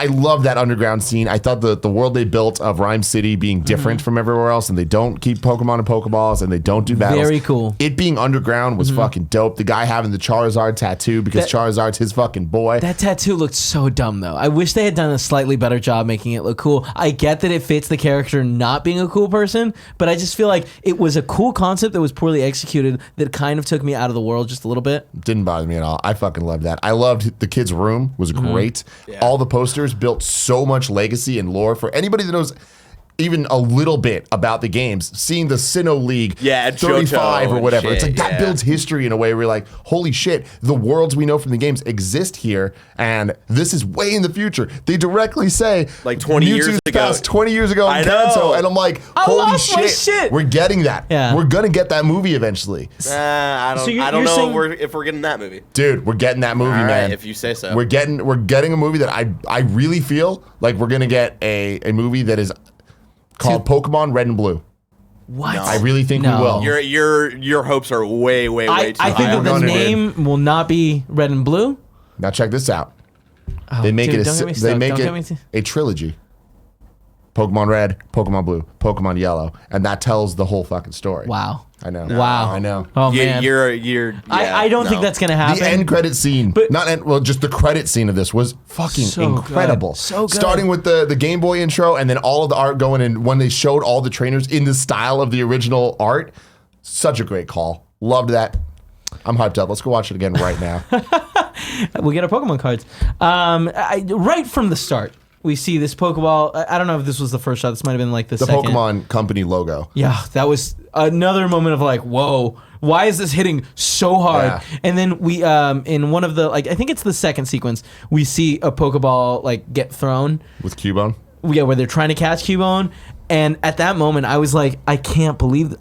that underground scene. I thought the world they built of Rhyme City being different from everywhere else, and they don't keep Pokemon and Pokeballs, and they don't do battles. Very cool. It being underground was fucking dope. The guy having the Charizard tattoo because Charizard's his fucking boy. That tattoo looked so dumb, though. I wish they had done a slightly better job making it look cool. I get that it fits the character not being a cool person, but I just feel like it was a cool concept that was poorly executed that kind of took me out of the world just a little bit. Didn't bother me at all. I fucking loved that. I loved the kid's room. Was great. Yeah. All the posters built so much legacy and lore for anybody that knows even a little bit about the games. Seeing the Sinnoh League 35 or whatever. It's like that builds history in a way where you're like, holy shit, the worlds we know from the games exist here, and this is way in the future. They directly say like 20 years ago. 20 years ago in I know. Kanto, and I'm like, holy shit, we're getting that. Yeah. We're gonna get that movie eventually. I don't know if we're getting that movie. Dude, we're getting that movie, All right, man. if you say so. We're getting a movie that I really feel like we're gonna get a movie that is called Pokemon Red and Blue. What? No. I really think we will. Your hopes are way too high. I think that the name will not be Red and Blue. Now check this out. Oh, They make dude, it don't get me a, stuck. they make Don't get it me a trilogy. Pokemon Red, Pokemon Blue, Pokemon Yellow, and that tells the whole fucking story. Wow. I know. Wow. I know. Oh man. I don't think that's gonna happen. The end credit scene, But- just the credit scene of this was fucking So incredible. good. So good. Starting with the Game Boy intro and then all of the art going in when they showed all the trainers in the style of the original art. Such a great call. Loved that. I'm hyped up. Let's go watch it again right now. We get our Pokemon cards. Right from the start, we see this Pokeball. I don't know if this was the first shot. This might have been like the second. Pokemon Company logo. Yeah, that was another moment of like, whoa, why is this hitting so hard? Yeah. And then we, in one of the, I think it's the second sequence, we see a Pokeball get thrown. With Cubone? Yeah, where they're trying to catch Cubone. And at that moment, I was like, I can't believe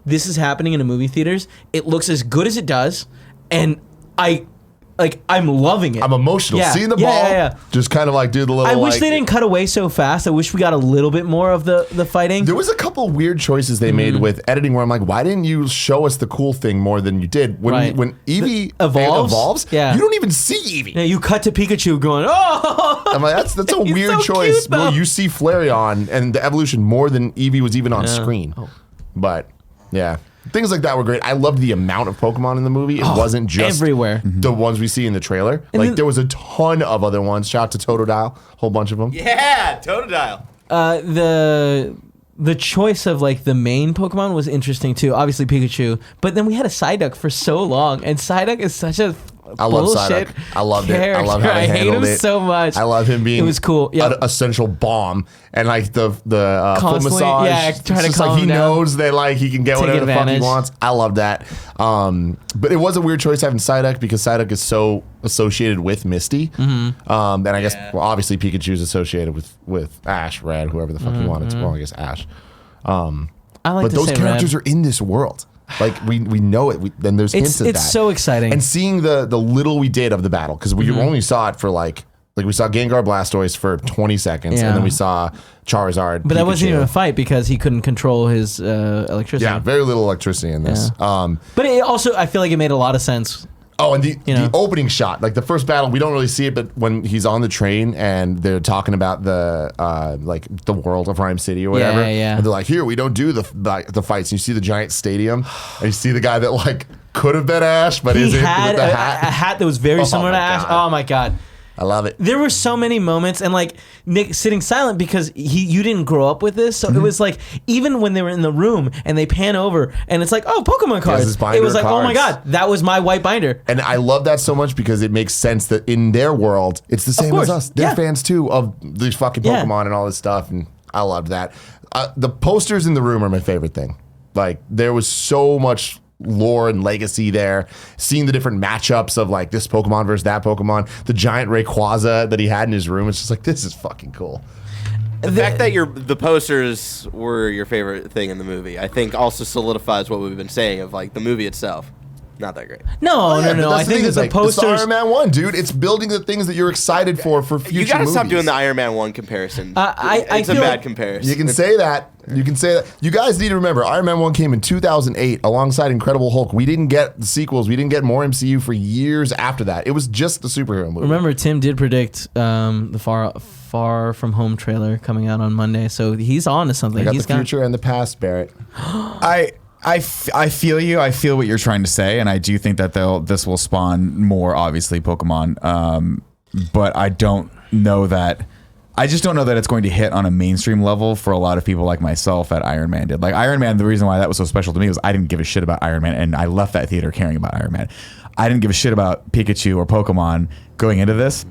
this is happening in a movie theaters. It looks as good as it does, and I'm loving it. I'm emotional. Yeah. Seeing the ball, Yeah. just kind of do the little. I wish they didn't cut away so fast. I wish we got a little bit more of the fighting. There was a couple weird choices they made with editing where I'm like, why didn't you show us the cool thing more than you did? When Eevee evolves, yeah. you don't even see Eevee. Yeah, you cut to Pikachu going, oh! I'm like, that's a He's weird so choice. cute, though. Well, you see Flareon and the evolution more than Eevee was even on screen. Oh. But yeah. Things like that were great. I loved the amount of Pokemon in the movie. It wasn't just everywhere. the ones we see in the trailer. There was a ton of other ones. Shout out to Totodile, whole bunch of them. Yeah, Totodile. The choice of the main Pokemon was interesting too. Obviously Pikachu, but then we had a Psyduck for so long, and Psyduck is such a I love bullshit Psyduck. I loved it. I love character. how they hate handled him it so much. I love him being. It was cool. Yeah, a central bomb and the foot Constantly, massage. yeah, It's trying to just calm he him down. knows that he can get Take whatever the fuck he advantage. wants. I love that. But it was a weird choice having Psyduck because Psyduck is so associated with Misty. Mm-hmm. And I guess obviously Pikachu's associated with Ash, Red, whoever the fuck you want. It's I guess Ash. I like But to those say characters Red. are in this world. We know it. Then there's hints of that. It's so exciting. And seeing the little we did of the battle, because we only saw it for we saw Gengar Blastoise for 20 seconds, Yeah. and then we saw Charizard. But that wasn't Pikachu. even a fight because he couldn't control his electricity. Yeah, very little electricity in this. But it also, I feel like it made a lot of sense. Oh, and the opening shot, the first battle, we don't really see it, but when he's on the train and they're talking about the world of Rhyme City or whatever, yeah. and they're like, here, we don't do the fights. And you see the giant stadium, and you see the guy that could have been Ash, but He isn't had with the a hat. hat that was very similar to my Ash. God. Oh my God. I love it. There were so many moments, and Nick sitting silent because you didn't grow up with this, so it was even when they were in the room and they pan over and it's Pokemon cards. his binder It was of oh my cards. God, that was my white binder. And I love that so much because it makes sense that in their world, it's the same course, as us. They're yeah. fans too of these fucking Yeah. Pokemon and all this stuff. And I loved that. The posters in the room are my favorite thing. There was so much lore and legacy there. Seeing the different matchups of this Pokemon versus that Pokemon, the giant Rayquaza that he had in his room. It's just this is fucking cool. The fact that the posters were your favorite thing in the movie, I think, also solidifies what we've been saying of the movie itself. not that great. No. But I that's think thing, that the it's posters. It's the Iron Man 1, dude. It's building the things that you're excited for future You gotta movies. stop doing the Iron Man 1 comparison. It's a feel bad like comparison. You can say that. You can say that. You guys need to remember, Iron Man 1 came in 2008 alongside Incredible Hulk. We didn't get the sequels. We didn't get more MCU for years after that. It was just the superhero movie. Remember, Tim did predict the Far From Home trailer coming out on Monday, so he's on to something. I got He's the future and the past, Barrett. I feel you. I feel what you're trying to say, and I do think that this will spawn more, obviously, Pokemon. But I don't know that. I just don't know that it's going to hit on a mainstream level for a lot of people like myself that Iron Man did. Like Iron Man, the reason why that was so special to me was I didn't give a shit about Iron Man, and I left that theater caring about Iron Man. I didn't give a shit about Pikachu or Pokemon going into this,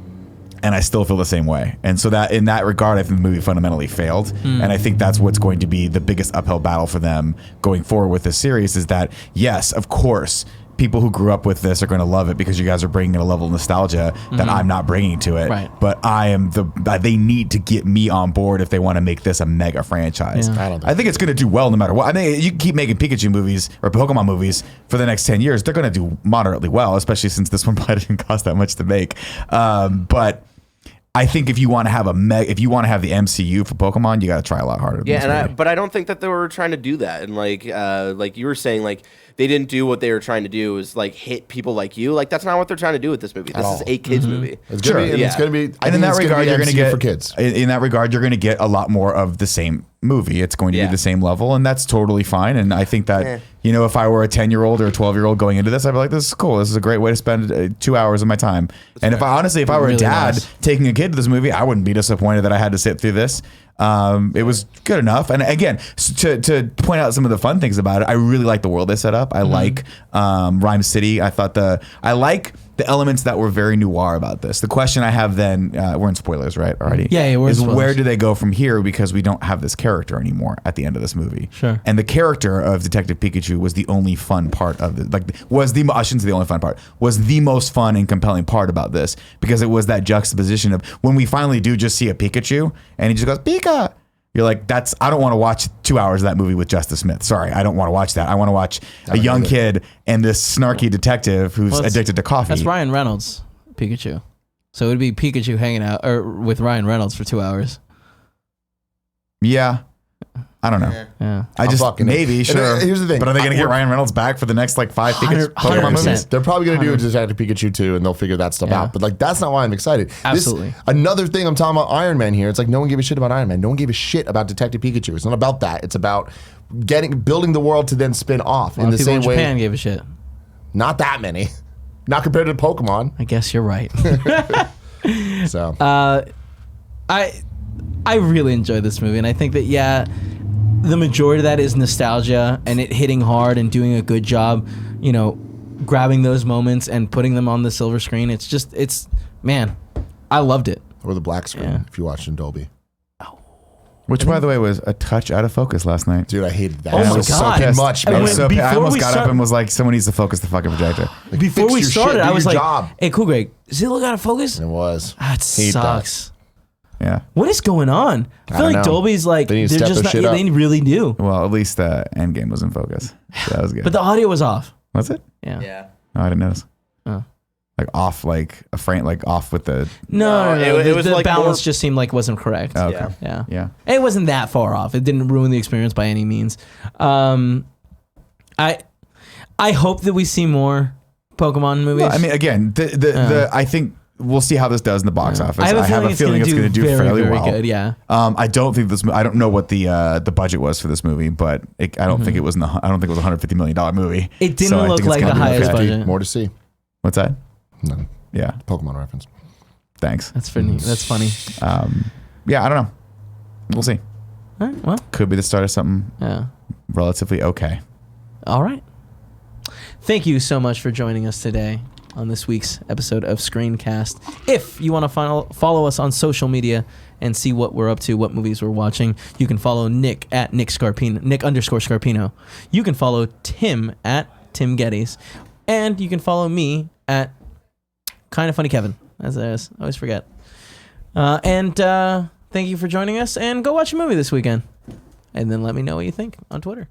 and I still feel the same way. And so that in that regard, I think the movie fundamentally failed. And I think that's what's going to be the biggest uphill battle for them going forward with this series is that, yes, of course, people who grew up with this are going to love it because you guys are bringing in a level of nostalgia that I'm not bringing to it. Right. But they need to get me on board if they want to make this a mega franchise. Yeah. I think it's going to do well no matter what. I mean, you can keep making Pikachu movies or Pokemon movies for the next 10 years. They're going to do moderately well, especially since this one probably didn't cost that much to make. But I think if you want to have the MCU for Pokemon, you got to try a lot harder. Yeah, but I don't think that they were trying to do that. And like you were saying, like they didn't do what they were trying to do is like hit people like you. Like that's not what they're trying to do with this movie. This is a kids movie. It's gonna be, it's going to be. And in that regard, you're going to get for kids. In that regard, you're going to get a lot more of the same movie. It's going to be the same level, and that's totally fine. And I think that if I were a 10-year-old or a 12-year-old going into this, I'd be like, "This is cool. This is a great way to spend 2 hours of my time." And if I were a dad taking a kid to this movie, I wouldn't be disappointed that I had to sit through this. It was good enough. And again, to point out some of the fun things about it, I really like the world they set up. I like Rhyme City. I like the elements that were very noir about this. The question I have then, we're in spoilers, right? Already. Yeah, we're in spoilers. Where do they go from here? Because we don't have this character anymore at the end of this movie. Sure. And the character of Detective Pikachu was the only fun part of it. I shouldn't say the only fun part, was the most fun and compelling part about this, because it was that juxtaposition of when we finally do just see a Pikachu and he just goes, Pika. You're like, I don't want to watch 2 hours of that movie with Justice Smith. Sorry, I don't want to watch that. I want to watch a young kid and this snarky detective who's addicted to coffee. That's Ryan Reynolds, Pikachu. So it would be Pikachu hanging out with Ryan Reynolds for 2 hours. Yeah. I don't know. Yeah. Sure. Here's the thing. But are they going to get Ryan Reynolds back for the next 5 Pokemon movies? They're probably going to do a Detective Pikachu 2, and they'll figure that stuff out. But like, that's not why I'm excited. Absolutely. Another thing I'm talking about Iron Man here. It's like no one gave a shit about Iron Man. No one gave a shit about Detective Pikachu. It's not about that. It's about building the world to then spin off in the same way. Japan gave a shit. Not that many. Not compared to Pokemon. I guess you're right. So I really enjoyed this movie, and I think that the majority of that is nostalgia and it hitting hard and doing a good job, grabbing those moments and putting them on the silver screen. Man, I loved it. Or the black screen if you watched in Dolby. Which, by the way, was a touch out of focus last night. Dude, I hated that. Oh my God. So fucking much, man. I almost got up and was like, someone needs to focus the fucking projector. Before we started, I was like, job. hey, cool, Greg, does it look out of focus? It was. That sucks. Yeah. What is going on? I feel like Dolby's like, they're just not, they really do. Well, at least Endgame was in focus. So that was good. But the audio was off. Was it? Yeah. Oh, I didn't notice. Oh. Like off, like a frame, like off with the. No. It was the like balance just seemed like wasn't correct. Oh, okay. Yeah. It wasn't that far off. It didn't ruin the experience by any means. I hope that we see more Pokemon movies. Well, I mean, again, I think we'll see how this does in the box office. I have a feeling it's going to do fairly very well. Good, yeah. I don't think I don't know what the budget was for this movie, but I don't think it was I don't think it was a $150 million movie. It didn't look like the highest budget. More to see. What's that? No. Yeah. Pokemon reference. Thanks. That's funny. That's funny. Yeah, I don't know. We'll see. All right, well. Could be the start of something relatively okay. All right. Thank you so much for joining us today on this week's episode of Screencast. If you want to follow us on social media and see what we're up to, what movies we're watching, you can follow Nick at Nick Scarpino, Nick_Scarpino. You can follow Tim at Tim Gettys. And you can follow me at Kind of Funny Kevin, as I always forget. And thank you for joining us, and go watch a movie this weekend. And then let me know what you think on Twitter.